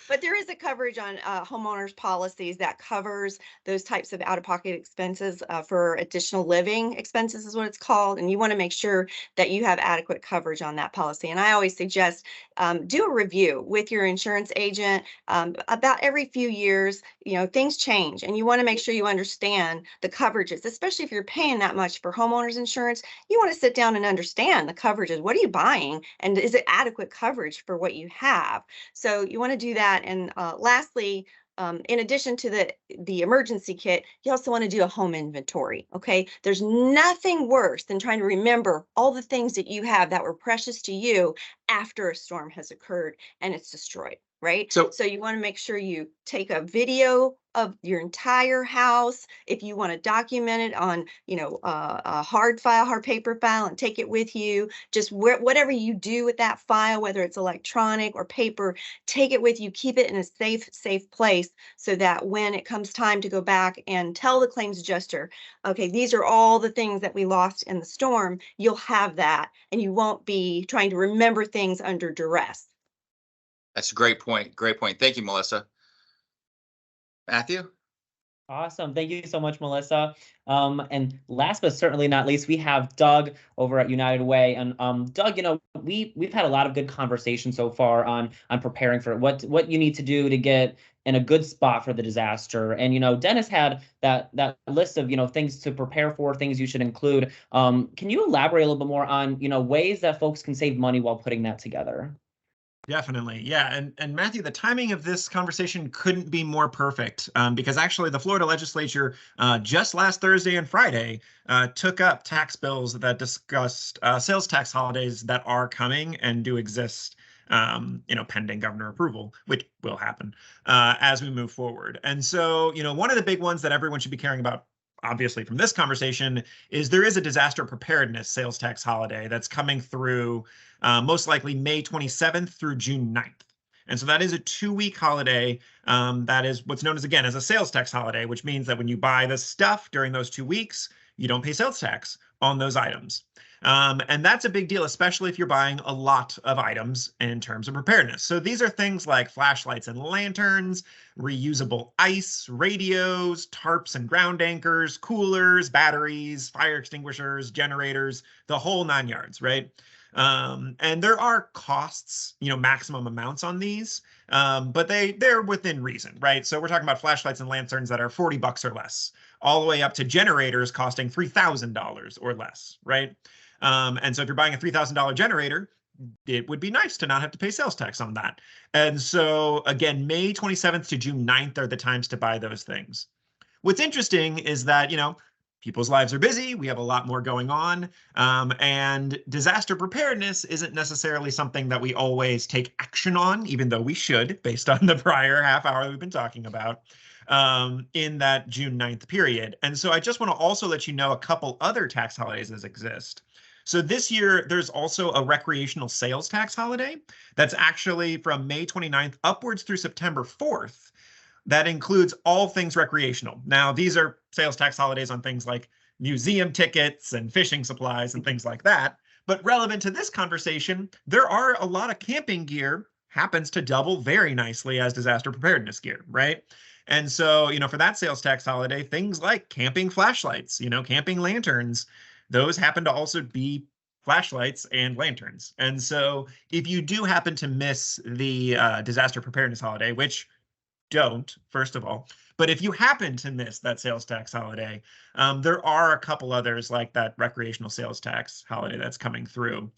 But there is a coverage on homeowners policies that covers those types of out-of-pocket expenses for additional living expenses is what it's called. And you want to make sure that you have adequate coverage on that policy. And I always suggest do a review with your insurance agent about every few years. Things change, and you want to make sure you understand the coverages, especially if you're paying that much for homeowners insurance. You want to sit down and understand the coverages. What are you buying, and is it adequate coverage for what you have? So you want to do that. And lastly, in addition to the emergency kit, you also want to do a home inventory. Okay, there's nothing worse than trying to remember all the things that you have that were precious to you after a storm has occurred and it's destroyed. right? So- So you want to make sure you take a video of your entire house. If you want to document it on, a hard paper file, and take it with you, just whatever you do with that file, whether it's electronic or paper, take it with you, keep it in a safe place, so that when it comes time to go back and tell the claims adjuster, okay, these are all the things that we lost in the storm, you'll have that, and you won't be trying to remember things under duress. That's a great point. Great point. Thank you, Melissa. Matthew? Awesome. Thank you so much, Melissa. And last but certainly not least, we have Doug over at United Way. And Doug, we've had a lot of good conversation so far on preparing for what you need to do to get in a good spot for the disaster. And Denis had that list of things to prepare for, things you should include. Can you elaborate a little bit more on ways that folks can save money while putting that together? Definitely. Yeah. And Matthew, the timing of this conversation couldn't be more perfect, because actually the Florida legislature just last Thursday and Friday took up tax bills that discussed sales tax holidays that are coming and do exist, pending governor approval, which will happen as we move forward. And so, one of the big ones that everyone should be caring about, obviously, from this conversation, is there is a disaster preparedness sales tax holiday that's coming through most likely May 27th through June 9th. And so that is a 2-week holiday. That is what's known as, again, as a sales tax holiday, which means that when you buy the stuff during those 2 weeks, you don't pay sales tax on those items. And that's a big deal, especially if you're buying a lot of items in terms of preparedness. So these are things like flashlights and lanterns, reusable ice, radios, tarps and ground anchors, coolers, batteries, fire extinguishers, generators, the whole 9 yards, right? And there are costs, maximum amounts on these, but they're within reason, right? So we're talking about flashlights and lanterns that are $40 or less, all the way up to generators costing $3,000 or less, right? And so if you're buying a $3,000 generator, it would be nice to not have to pay sales tax on that. And so again, May 27th to June 9th are the times to buy those things. What's interesting is that, people's lives are busy. We have a lot more going on. And disaster preparedness isn't necessarily something that we always take action on, even though we should, based on the prior half hour that we've been talking about, in that June 9th period. And so I just want to also let you know a couple other tax holidays that exist. So this year, there's also a recreational sales tax holiday that's actually from May 29th upwards through September 4th. That includes all things recreational. Now, these are sales tax holidays on things like museum tickets and fishing supplies and things like that. But relevant to this conversation, there are a lot of camping gear happens to double very nicely as disaster preparedness gear, right? And so, for that sales tax holiday, things like camping flashlights, camping lanterns, those happen to also be flashlights and lanterns. And so if you do happen to miss the disaster preparedness holiday, which don't, first of all, but if you happen to miss that sales tax holiday, there are a couple others like that recreational sales tax holiday that's coming through.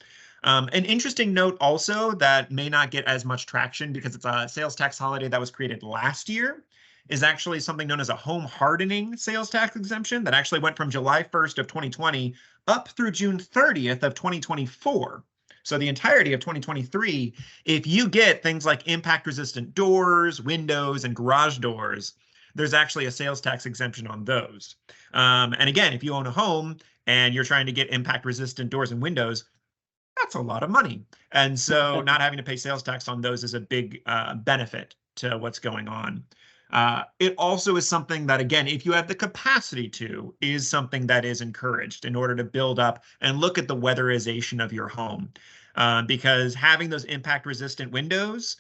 An interesting note also that may not get as much traction because it's a sales tax holiday that was created last year is actually something known as a home hardening sales tax exemption that actually went from July 1st of 2020 up through June 30th of 2024. So the entirety of 2023, if you get things like impact resistant doors, windows, and garage doors, there's actually a sales tax exemption on those. And again, if you own a home and you're trying to get impact resistant doors and windows, that's a lot of money. And so not having to pay sales tax on those is a big benefit to what's going on. It also is something that, again, if you have the capacity to, is something that is encouraged in order to build up and look at the weatherization of your home. Because having those impact resistant windows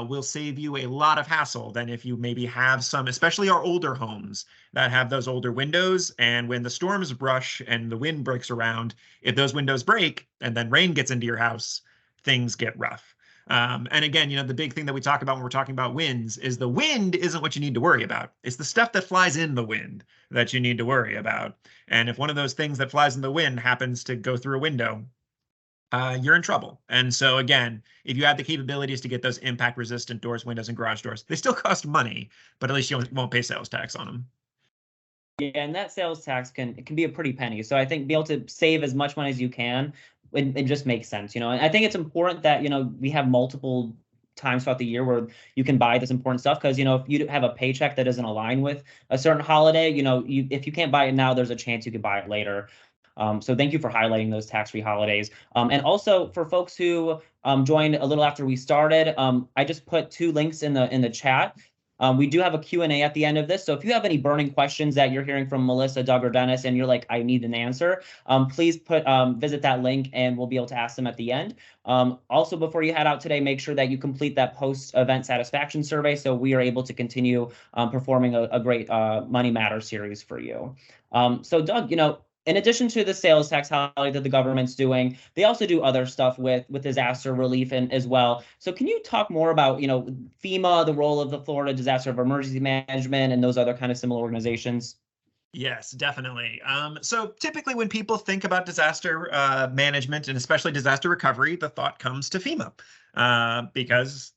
will save you a lot of hassle than if you maybe have some, especially our older homes that have those older windows. And when the storms brush and the wind breaks around, if those windows break and then rain gets into your house, things get rough. And again, the big thing that we talk about when we're talking about winds is the wind isn't what you need to worry about. It's the stuff that flies in the wind that you need to worry about. And if one of those things that flies in the wind happens to go through a window, you're in trouble. And so again, if you have the capabilities to get those impact resistant doors, windows, and garage doors, they still cost money, but at least you won't pay sales tax on them. Yeah, and that sales tax can be a pretty penny. So I think be able to save as much money as you can, it just makes sense, And I think it's important that, we have multiple times throughout the year where you can buy this important stuff. Because, you know, if you have a paycheck that doesn't align with a certain holiday, you know, if you can't buy it now, there's a chance you could buy it later. So thank you for highlighting those tax-free holidays. And also for folks who joined a little after we started, I just put 2 links in the chat. We do have a Q&A at the end of this. So if you have any burning questions that you're hearing from Melissa, Doug, or Dennis, and you're like, I need an answer, please visit that link and we'll be able to ask them at the end. Also, before you head out today, make sure that you complete that post-event satisfaction survey so we are able to continue performing a great Money Matters series for you. So Doug, you know, in addition to the sales tax holiday that the government's doing, they also do other stuff with disaster relief and as well. So can you talk more about, you know, FEMA, the role of the Florida Disaster of Emergency Management, and those other kind of similar organizations? Yes, definitely. So typically when people think about disaster management and especially disaster recovery, the thought comes to FEMA because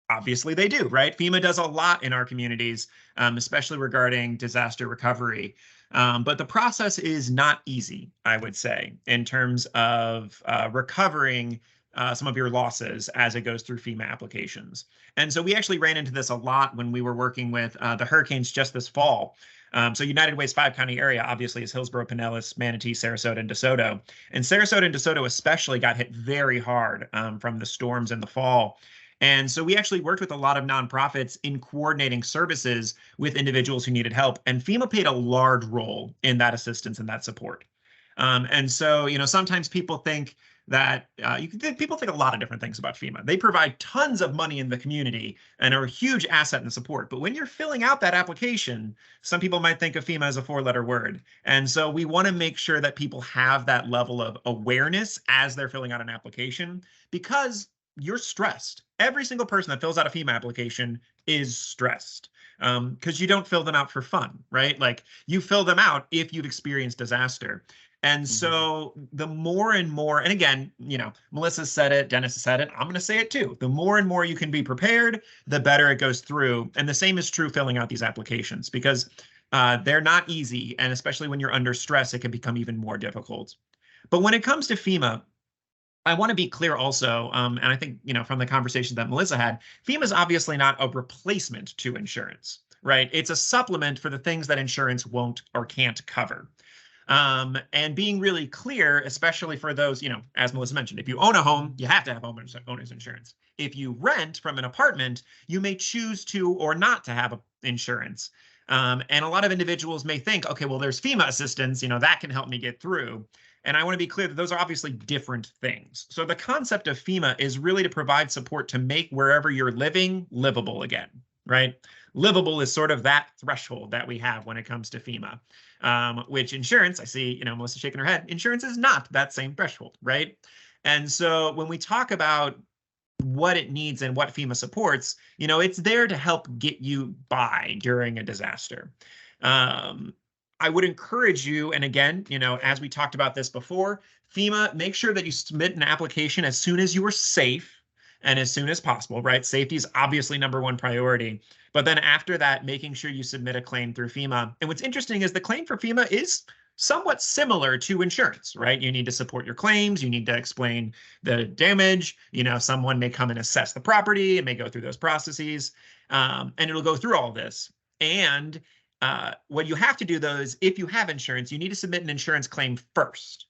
obviously they do, right? FEMA does a lot in our communities, especially regarding disaster recovery. But the process is not easy, I would say, in terms of recovering some of your losses as it goes through FEMA applications. And so we actually ran into this a lot when we were working with the hurricanes just this fall. So United Way's 5-county area obviously is Hillsborough, Pinellas, Manatee, Sarasota, and DeSoto. And Sarasota and DeSoto especially got hit very hard from the storms in the fall. And so we actually worked with a lot of nonprofits in coordinating services with individuals who needed help. And FEMA played a large role in that assistance and that support. And so, you know, sometimes people think that people think a lot of different things about FEMA. They provide tons of money in the community and are a huge asset and support. But when you're filling out that application, some people might think of FEMA as a 4-letter word. And so we want to make sure that people have that level of awareness as they're filling out an application, because you're stressed. Every single person that fills out a FEMA application is stressed because you don't fill them out for fun, right? Like you fill them out if you've experienced disaster. And so the more and more, and again, you know, Melissa said it, Denis said it, I'm going to say it too. The more and more you can be prepared, the better it goes through. And the same is true filling out these applications because they're not easy. And especially when you're under stress, it can become even more difficult. But when it comes to FEMA, I want to be clear also, and I think, you know, from the conversation that Melissa had, FEMA is obviously not a replacement to insurance, right? It's a supplement for the things that insurance won't or can't cover. And being really clear, especially for those, you know, as Melissa mentioned, if you own a home, you have to have homeowners insurance. If you rent from an apartment, you may choose to or not to have insurance. And a lot of individuals may think, okay, well, there's FEMA assistance, you know, that can help me get through. And I want to be clear that those are obviously different things. So the concept of FEMA is really to provide support to make wherever you're living livable again, right? Livable is sort of that threshold that we have when it comes to FEMA, which insurance, I see, you know, Melissa shaking her head, insurance is not that same threshold, right? And so when we talk about what it needs and what FEMA supports, you know, it's there to help get you by during a disaster. I would encourage you, and again, you know, as we talked about this before, FEMA, make sure that you submit an application as soon as you are safe and as soon as possible, right? Safety is obviously #1 priority. But then after that, making sure you submit a claim through FEMA. And what's interesting is the claim for FEMA is somewhat similar to insurance, right? You need to support your claims. You need to explain the damage. You know, someone may come and assess the property and may go through those processes. And it'll go through all this. And what you have to do, though, is if you have insurance, you need to submit an insurance claim first.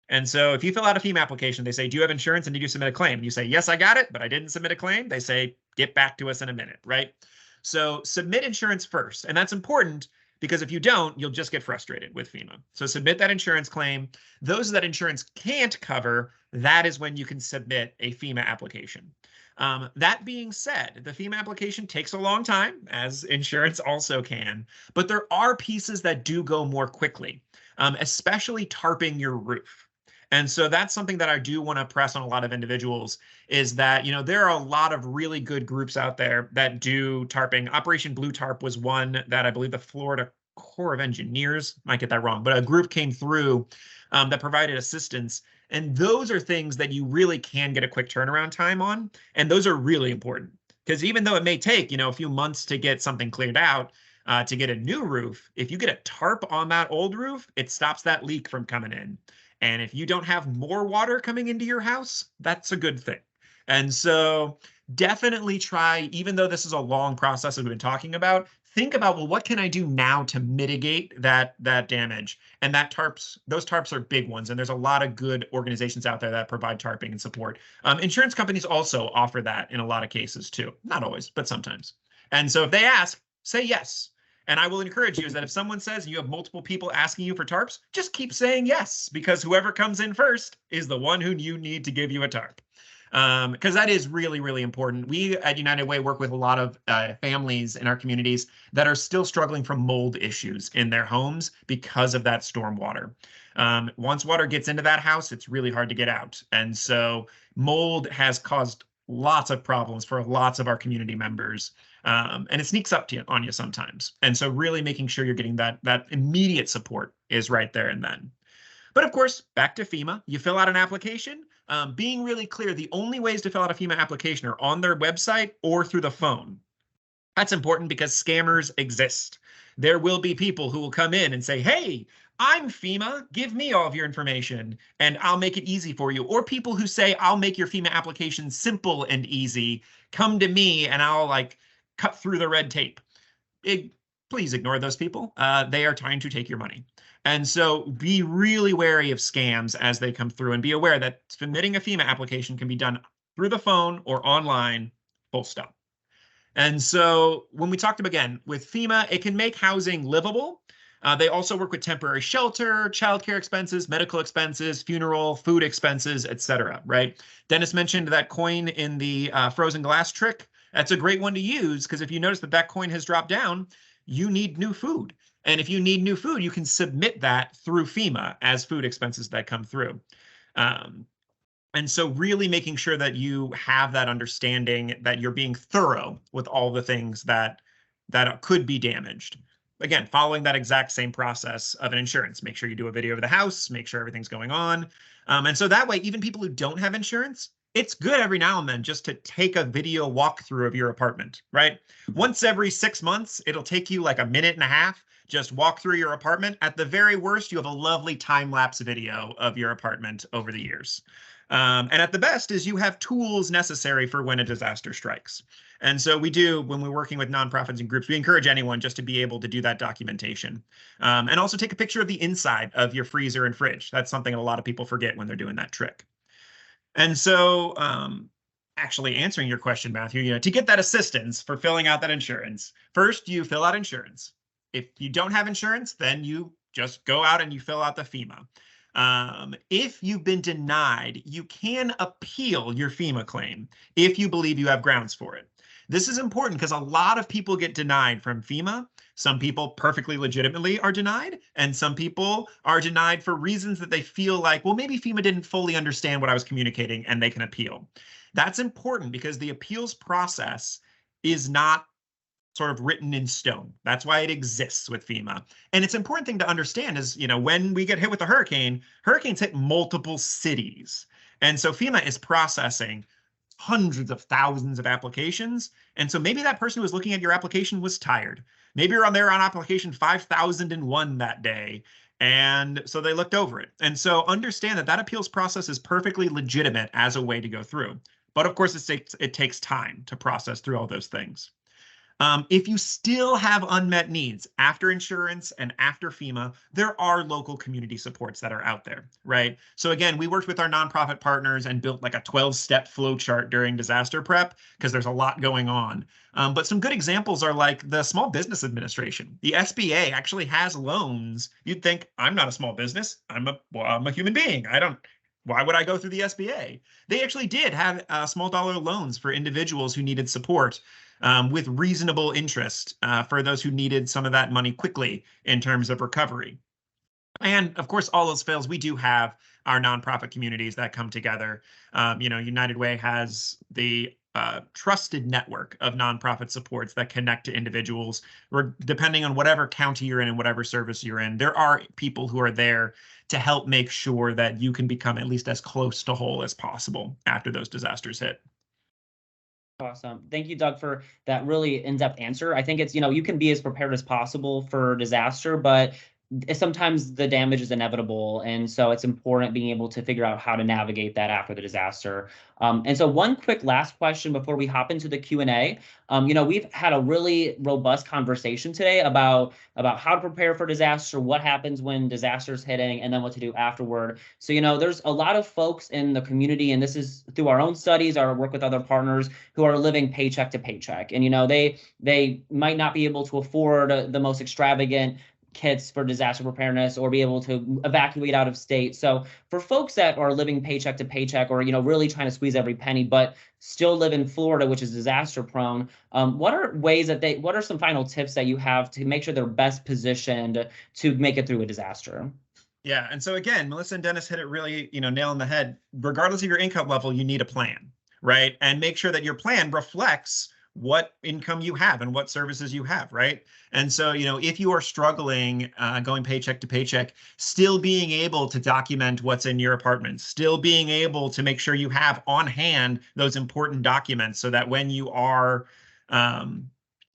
And so if you fill out a FEMA application, they say, do you have insurance and did you submit a claim? And you say, yes, I got it, but I didn't submit a claim. They say, get back to us in a minute, right? So submit insurance first. And that's important because if you don't, you'll just get frustrated with FEMA. So submit that insurance claim. Those that insurance can't cover, that is when you can submit a FEMA application. That being said, the FEMA application takes a long time, as insurance also can, but there are pieces that do go more quickly, especially tarping your roof. And so that's something that I do want to press on a lot of individuals is that, you know, there are a lot of really good groups out there that do tarping. Operation Blue Tarp was one that I believe the Florida Corps of Engineers, might get that wrong, but a group came through that provided assistance. And those are things that you really can get a quick turnaround time on. And those are really important because even though it may take, you know, a few months to get something cleared out, to get a new roof, if you get a tarp on that old roof, it stops that leak from coming in. And if you don't have more water coming into your house, that's a good thing. And so definitely try, even though this is a long process that we've been talking about, think about, well, what can I do now to mitigate that damage? And those tarps are big ones. And there's a lot of good organizations out there that provide tarping and support. Insurance companies also offer that in a lot of cases too. Not always, but sometimes. And so if they ask, say yes. And I will encourage you is that if someone says you have multiple people asking you for tarps, just keep saying yes, because whoever comes in first is the one who you need to give you a tarp. Because that is really, really important. We at United Way work with a lot of families in our communities that are still struggling from mold issues in their homes because of that storm water. Once water gets into that house, it's really hard to get out. And so mold has caused lots of problems for lots of our community members. And it sneaks up on you sometimes. And so really making sure you're getting that immediate support is right there and then. But of course, back to FEMA, you fill out an application. Being really clear, the only ways to fill out a FEMA application are on their website or through the phone. That's important because scammers exist. There will be people who will come in and say, hey, I'm FEMA, give me all of your information and I'll make it easy for you. Or people who say, I'll make your FEMA application simple and easy. Come to me and I'll cut through the red tape. Please ignore those people. They are trying to take your money. And so be really wary of scams as they come through, and be aware that submitting a FEMA application can be done through the phone or online, full stop. And so when we talked again with FEMA, it can make housing livable. They also work with temporary shelter, childcare expenses, medical expenses, funeral, food expenses, etc. Right? Dennis mentioned that coin in the frozen glass trick. That's a great one to use, because if you notice that coin has dropped down, you need new food. And if you need new food, you can submit that through FEMA as food expenses that come through. And so really making sure that you have that understanding that you're being thorough with all the things that could be damaged. Again, following that exact same process of an insurance. Make sure you do a video of the house, make sure everything's going on. And so that way, even people who don't have insurance, it's good every now and then just to take a video walkthrough of your apartment, right? Once every 6 months, it'll take you like a minute and a half. Just walk through your apartment. At the very worst, you have a lovely time-lapse video of your apartment over the years. And at the best is you have tools necessary for when a disaster strikes. And so we do, when we're working with nonprofits and groups, we encourage anyone just to be able to do that documentation. And also take a picture of the inside of your freezer and fridge. That's something a lot of people forget when they're doing that trick. And so actually answering your question, Matthew, to get that assistance for filling out that insurance, first you fill out insurance. If you don't have insurance, then you just go out and you fill out the FEMA. If you've been denied, you can appeal your FEMA claim if you believe you have grounds for it. This is important because a lot of people get denied from FEMA. Some people perfectly legitimately are denied, and some people are denied for reasons that they feel like, well, maybe FEMA didn't fully understand what I was communicating and they can appeal. That's important because the appeals process is not sort of written in stone. That's why it exists with FEMA. And it's an important thing to understand is, when we get hit with a hurricane, hurricanes hit multiple cities. And so FEMA is processing hundreds of thousands of applications. And so maybe that person who was looking at your application was tired. Maybe you're on application 5001 that day. And so they looked over it. And so understand that appeals process is perfectly legitimate as a way to go through. But of course, it takes time to process through all those things. If you still have unmet needs after insurance and after FEMA, there are local community supports that are out there, right? So again, we worked with our nonprofit partners and built like a 12-step flow chart during disaster prep because there's a lot going on. But some good examples are like the Small Business Administration. The SBA actually has loans. You'd think, I'm not a small business. I'm a human being. Why would I go through the SBA? They actually did have small dollar loans for individuals who needed support with reasonable interest for those who needed some of that money quickly in terms of recovery. And of course, all else fails, we do have our nonprofit communities that come together. United Way has the trusted network of nonprofit supports that connect to individuals. Depending on whatever county you're in and whatever service you're in, there are people who are there to help make sure that you can become at least as close to whole as possible after those disasters hit. Awesome. Thank you, Doug, for that really in-depth answer. I think it's, you can be as prepared as possible for disaster, but sometimes the damage is inevitable. And so it's important being able to figure out how to navigate that after the disaster. And so one quick last question before we hop into the Q&A. We've had a really robust conversation today about how to prepare for disaster, what happens when disaster's hitting, and then what to do afterward. So, there's a lot of folks in the community, and this is through our own studies, our work with other partners, who are living paycheck to paycheck. And, they might not be able to afford the most extravagant kits for disaster preparedness or be able to evacuate out of state. So for folks that are living paycheck to paycheck, or really trying to squeeze every penny, but still live in Florida, which is disaster prone, what are some final tips that you have to make sure they're best positioned to make it through a disaster? Yeah, and so again, Melissa and Dennis hit it really, nail on the head. Regardless of your income level, you need a plan, right? And make sure that your plan reflects what income you have and what services you have, right? And so, if you are struggling going paycheck to paycheck, still being able to document what's in your apartment, still being able to make sure you have on hand those important documents so that when you are,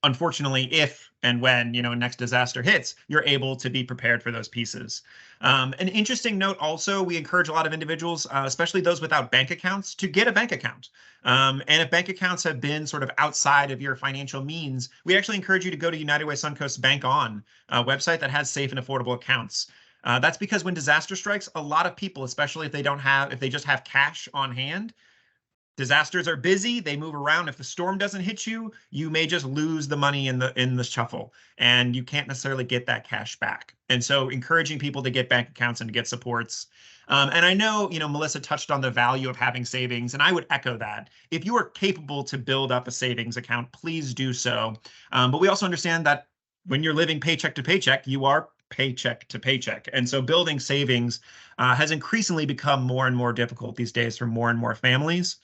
unfortunately, if and when, next disaster hits, you're able to be prepared for those pieces. An interesting note also, we encourage a lot of individuals, especially those without bank accounts, to get a bank account. And if bank accounts have been sort of outside of your financial means, we actually encourage you to go to United Way Suncoast Bank On, a website that has safe and affordable accounts. That's because when disaster strikes, a lot of people, especially if they just have cash on hand, disasters are busy, they move around. If the storm doesn't hit you, you may just lose the money in the shuffle, and you can't necessarily get that cash back. And so encouraging people to get bank accounts and to get supports. And I know, Melissa touched on the value of having savings, and I would echo that. If you are capable to build up a savings account, please do so. But we also understand that when you're living paycheck to paycheck, you are paycheck to paycheck. And so building savings has increasingly become more and more difficult these days for more and more families.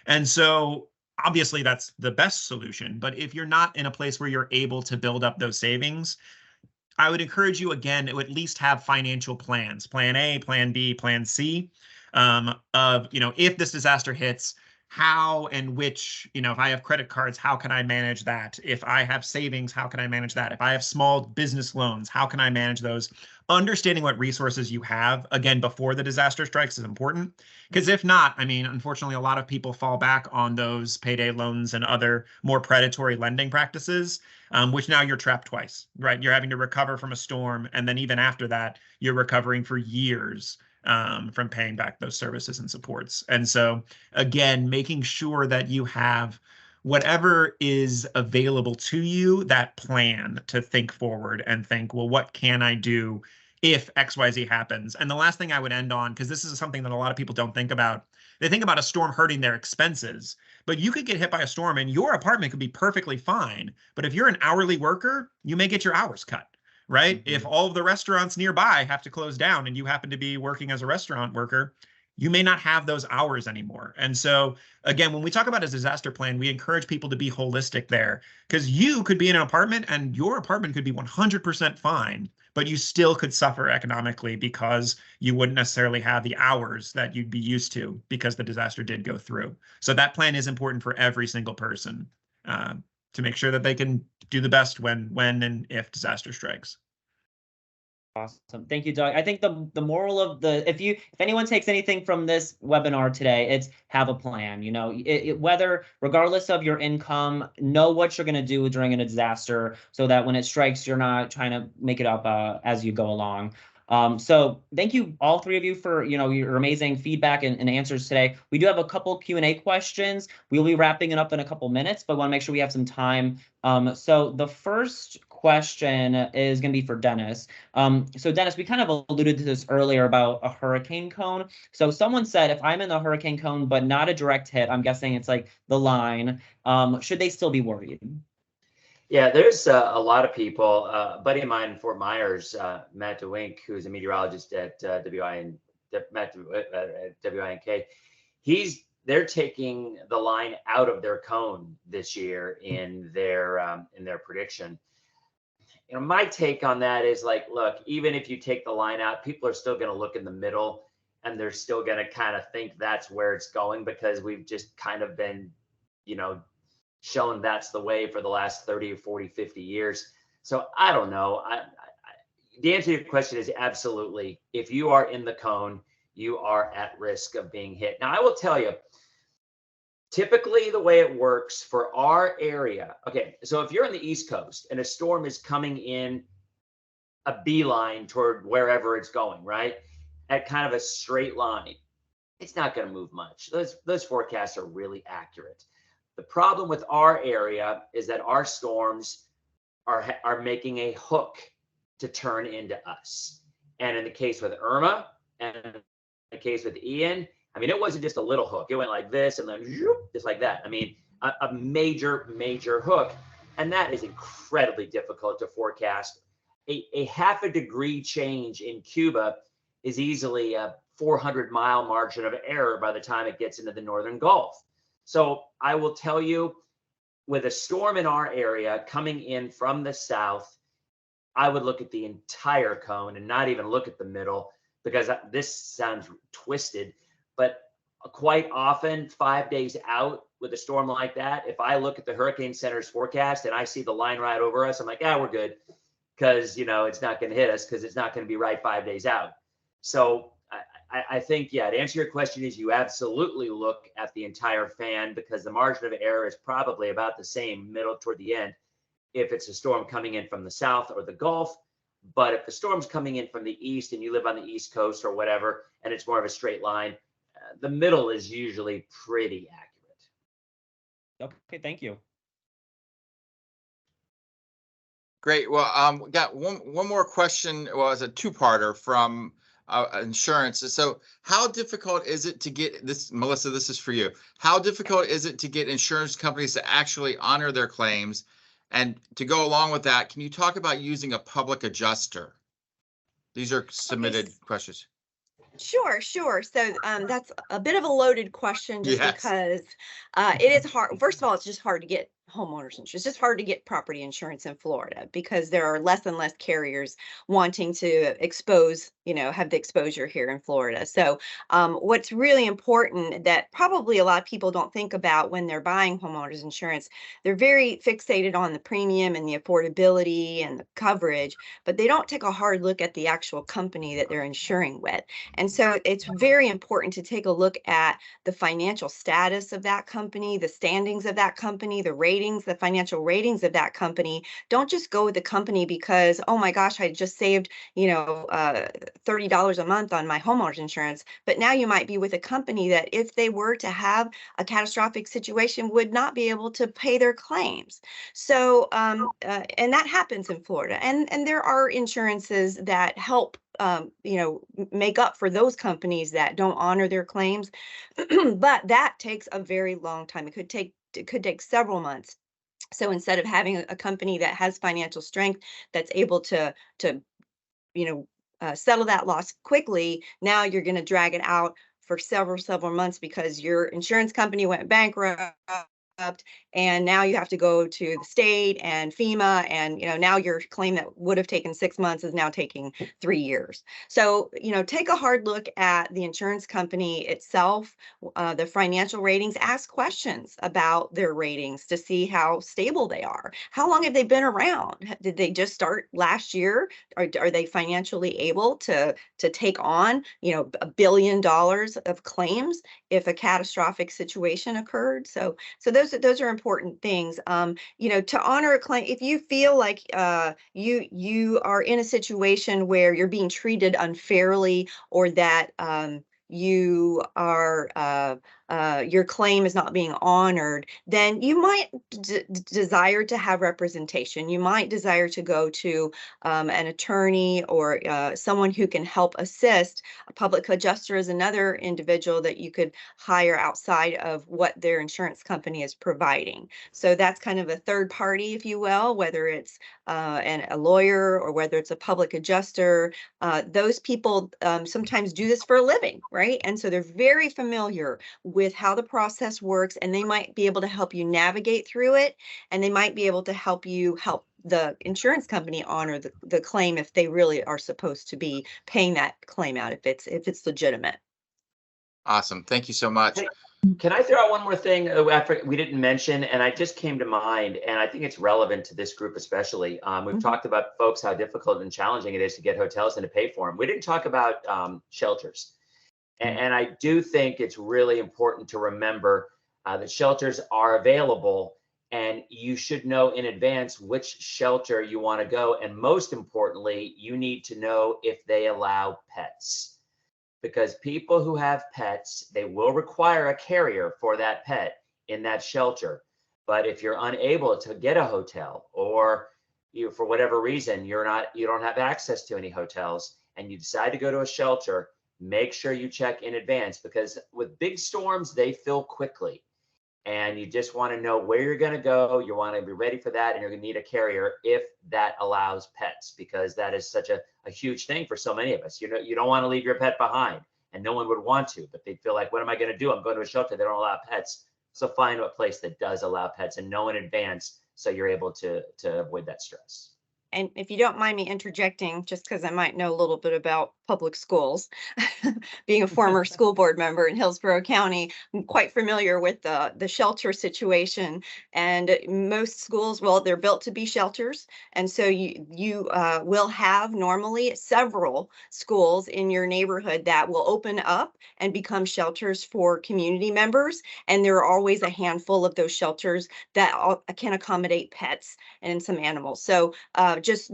And so obviously that's the best solution. But if you're not in a place where you're able to build up those savings, I would encourage you again to at least have financial plans, plan A, plan B, plan C, of, if this disaster hits, how and which, if I have credit cards, how can I manage that? If I have savings, how can I manage that? If I have small business loans, how can I manage those? Understanding what resources you have, again, before the disaster strikes is important. Because if not, unfortunately, a lot of people fall back on those payday loans and other more predatory lending practices, which now you're trapped twice, right? You're having to recover from a storm. And then even after that, you're recovering for years from paying back those services and supports. And so, again, making sure that you have whatever is available to you, that plan to think forward and think, well, what can I do if XYZ happens? And the last thing I would end on, because this is something that a lot of people don't think about, they think about a storm hurting their expenses, but you could get hit by a storm and your apartment could be perfectly fine. But if you're an hourly worker, you may get your hours cut. Right? Mm-hmm. If all of the restaurants nearby have to close down and you happen to be working as a restaurant worker, you may not have those hours anymore. And so, again, when we talk about a disaster plan, we encourage people to be holistic there, because you could be in an apartment and your apartment could be 100% fine, but you still could suffer economically because you wouldn't necessarily have the hours that you'd be used to because the disaster did go through. So that plan is important for every single person, to make sure that they can do the best when and if disaster strikes. Awesome. Thank you, Doug. I think the moral of if anyone takes anything from this webinar today, it's have a plan. Whether regardless of your income, know what you're going to do during a disaster so that when it strikes, you're not trying to make it up as you go along. So thank you, all three of you, for your amazing feedback and answers today. We do have a couple Q&A questions. We'll be wrapping it up in a couple minutes, but want to make sure we have some time. So the first question is going to be for Denis. So Denis, we kind of alluded to this earlier about a hurricane cone. So someone said, if I'm in the hurricane cone but not a direct hit, I'm guessing it's like the line, should they still be worried? Yeah, there's a lot of people. A buddy of mine in Fort Myers, Matt DeWink, who's a meteorologist at WINK, they're taking the line out of their cone this year in their prediction. My take on that is like, look, even if you take the line out, people are still going to look in the middle and they're still going to kind of think that's where it's going, because we've just kind of been, shown that's the way for the last 30 or 40, 50 years. So I don't know. the answer to your question is absolutely. If you are in the cone, you are at risk of being hit. Now, I will tell you, typically the way it works for our area, okay, so if you're on the East Coast and a storm is coming in a beeline toward wherever it's going, right, at kind of a straight line, it's not going to move much. Those forecasts are really accurate. The problem with our area is that our storms are making a hook to turn into us. And in the case with Irma and in the case with Ian, I mean, it wasn't just a little hook. It went like this and then just like that. I mean, a major, major hook. And that is incredibly difficult to forecast. A half a degree change in Cuba is easily a 400-mile margin of error by the time it gets into the Northern Gulf. So I will tell you, with a storm in our area coming in from the south, I would look at the entire cone and not even look at the middle, because this sounds twisted, but quite often 5 days out with a storm like that, if I look at the Hurricane Center's forecast and I see the line right over us, I'm like, yeah, we're good, because, you know, it's not going to hit us because it's not going to be right 5 days out. So I think, yeah, to answer your question is you absolutely look at the entire fan, because the margin of error is probably about the same middle toward the end if it's a storm coming in from the south or the Gulf. But if the storm's coming in from the east and you live on the East Coast or whatever, and it's more of a straight line, the middle is usually pretty accurate. Okay, thank you. Great. Well, we got one more question. Well, it's a two-parter from insurance. So how difficult is it to get this, Melissa, this is for you. How difficult is it to get insurance companies to actually honor their claims? And to go along with that, can you talk about using a public adjuster? These are submitted questions. Sure. So that's a bit of a loaded question, just Yes. because it is hard. First of all, it's just hard to get homeowners insurance. It's just hard to get property insurance in Florida because there are less and less carriers wanting to expose, have the exposure here in Florida. So what's really important that probably a lot of people don't think about when they're buying homeowners insurance, they're very fixated on the premium and the affordability and the coverage, but they don't take a hard look at the actual company that they're insuring with. And so it's very important to take a look at the financial status of that company, the standings of that company, the financial ratings of that company. Don't just go with the company because, oh my gosh, I just saved, $30 a month on my homeowners insurance. But now you might be with a company that if they were to have a catastrophic situation would not be able to pay their claims. So, and that happens in Florida. And there are insurances that help make up for those companies that don't honor their claims. But that takes a very long time. It could take several months. So instead of having a company that has financial strength that's able to settle that loss quickly, now you're going to drag it out for several months because your insurance company went bankrupt. And now you have to go to the state and FEMA, and now your claim that would have taken 6 months is now taking 3 years. So take a hard look at the insurance company itself, the financial ratings. Ask questions about their ratings to see how stable they are. How long have they been around? Did they just start last year? Are they financially able to take on $1 billion of claims if a catastrophic situation occurred? So those are important things. To honor a claim, if you feel like you are in a situation where you're being treated unfairly, or that you are your claim is not being honored, then you might desire to have representation. You might desire to go to an attorney or someone who can help assist. A public adjuster is another individual that you could hire outside of what their insurance company is providing. So that's kind of a third party, if you will, whether it's a lawyer or whether it's a public adjuster. Those people sometimes do this for a living, right? And so they're very familiar with how the process works, and they might be able to help you navigate through it, and they might be able to help the insurance company honor the claim if they really are supposed to be paying that claim out, if it's legitimate. Awesome. Thank you so much. Can I throw out one more thing we didn't mention, and I just came to mind, and I think it's relevant to this group especially. We've talked about, folks, how difficult and challenging it is to get hotels and to pay for them. We didn't talk about shelters. And I do think it's really important to remember that shelters are available, and you should know in advance which shelter you want to go. And most importantly, you need to know if they allow pets. Because people who have pets, they will require a carrier for that pet in that shelter. But if you're unable to get a hotel, or you, for whatever reason, you don't have access to any hotels, and you decide to go to a shelter, make sure you check in advance, because with big storms, they fill quickly. And you just want to know where you're going to go. You want to be ready for that, and you're going to need a carrier if that allows pets, because that is such a huge thing for so many of us. You know, you don't want to leave your pet behind, and no one would want to, but they feel like, what am I going to do? I'm going to a shelter, they don't allow pets. So find a place that does allow pets and know in advance, so you're able to avoid that stress. And if you don't mind me interjecting, just because I might know a little bit about public schools, being a former school board member in Hillsborough County, I'm quite familiar with the shelter situation. And most schools, well, they're built to be shelters. And so you will have normally several schools in your neighborhood that will open up and become shelters for community members. And there are always a handful of those shelters that can accommodate pets and some animals. So just,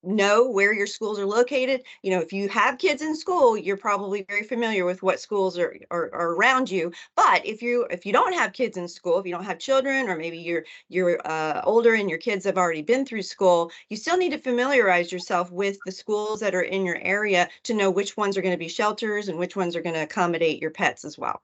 know where your schools are located. If you have kids in school, you're probably very familiar with what schools are around you. But if you don't have kids in school, if you don't have children, or maybe you're older and your kids have already been through school, you still need to familiarize yourself with the schools that are in your area to know which ones are going to be shelters and which ones are going to accommodate your pets as well.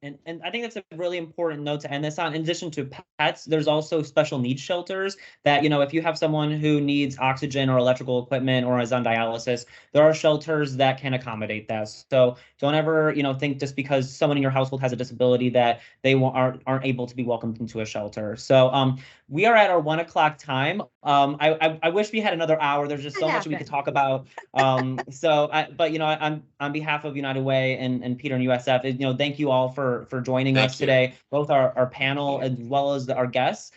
And I think that's a really important note to end this on. In addition to pets, there's also special needs shelters that, if you have someone who needs oxygen or electrical equipment or is on dialysis, there are shelters that can accommodate that. So don't ever, think just because someone in your household has a disability that they aren't able to be welcomed into a shelter. So we are at our 1 o'clock time. I wish we had another hour. There's just so much we could talk about. But on behalf of United Way and Peter and USF, thank you all for joining us today, both our panel as well as our guests.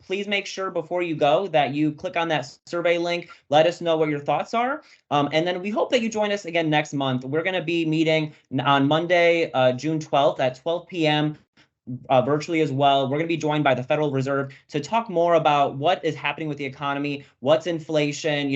Please make sure before you go that you click on that survey link. Let us know what your thoughts are. And then we hope that you join us again next month. We're going to be meeting on Monday, June 12th at 12 p.m. Virtually as well. We're going to be joined by the Federal Reserve to talk more about what is happening with the economy, what's inflation,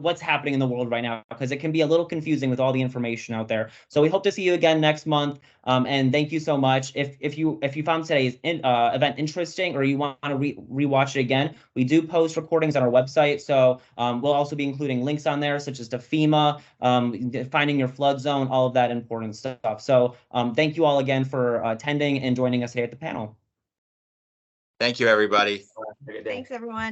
what's happening in the world right now, because it can be a little confusing with all the information out there. So we hope to see you again next month. And thank you so much. If you found today's event interesting, or you want to rewatch it again, we do post recordings on our website. So we'll also be including links on there, such as to FEMA, finding your flood zone, all of that important stuff. So thank you all again for attending and joining us here at the panel. Thank you, everybody. Thanks, everyone.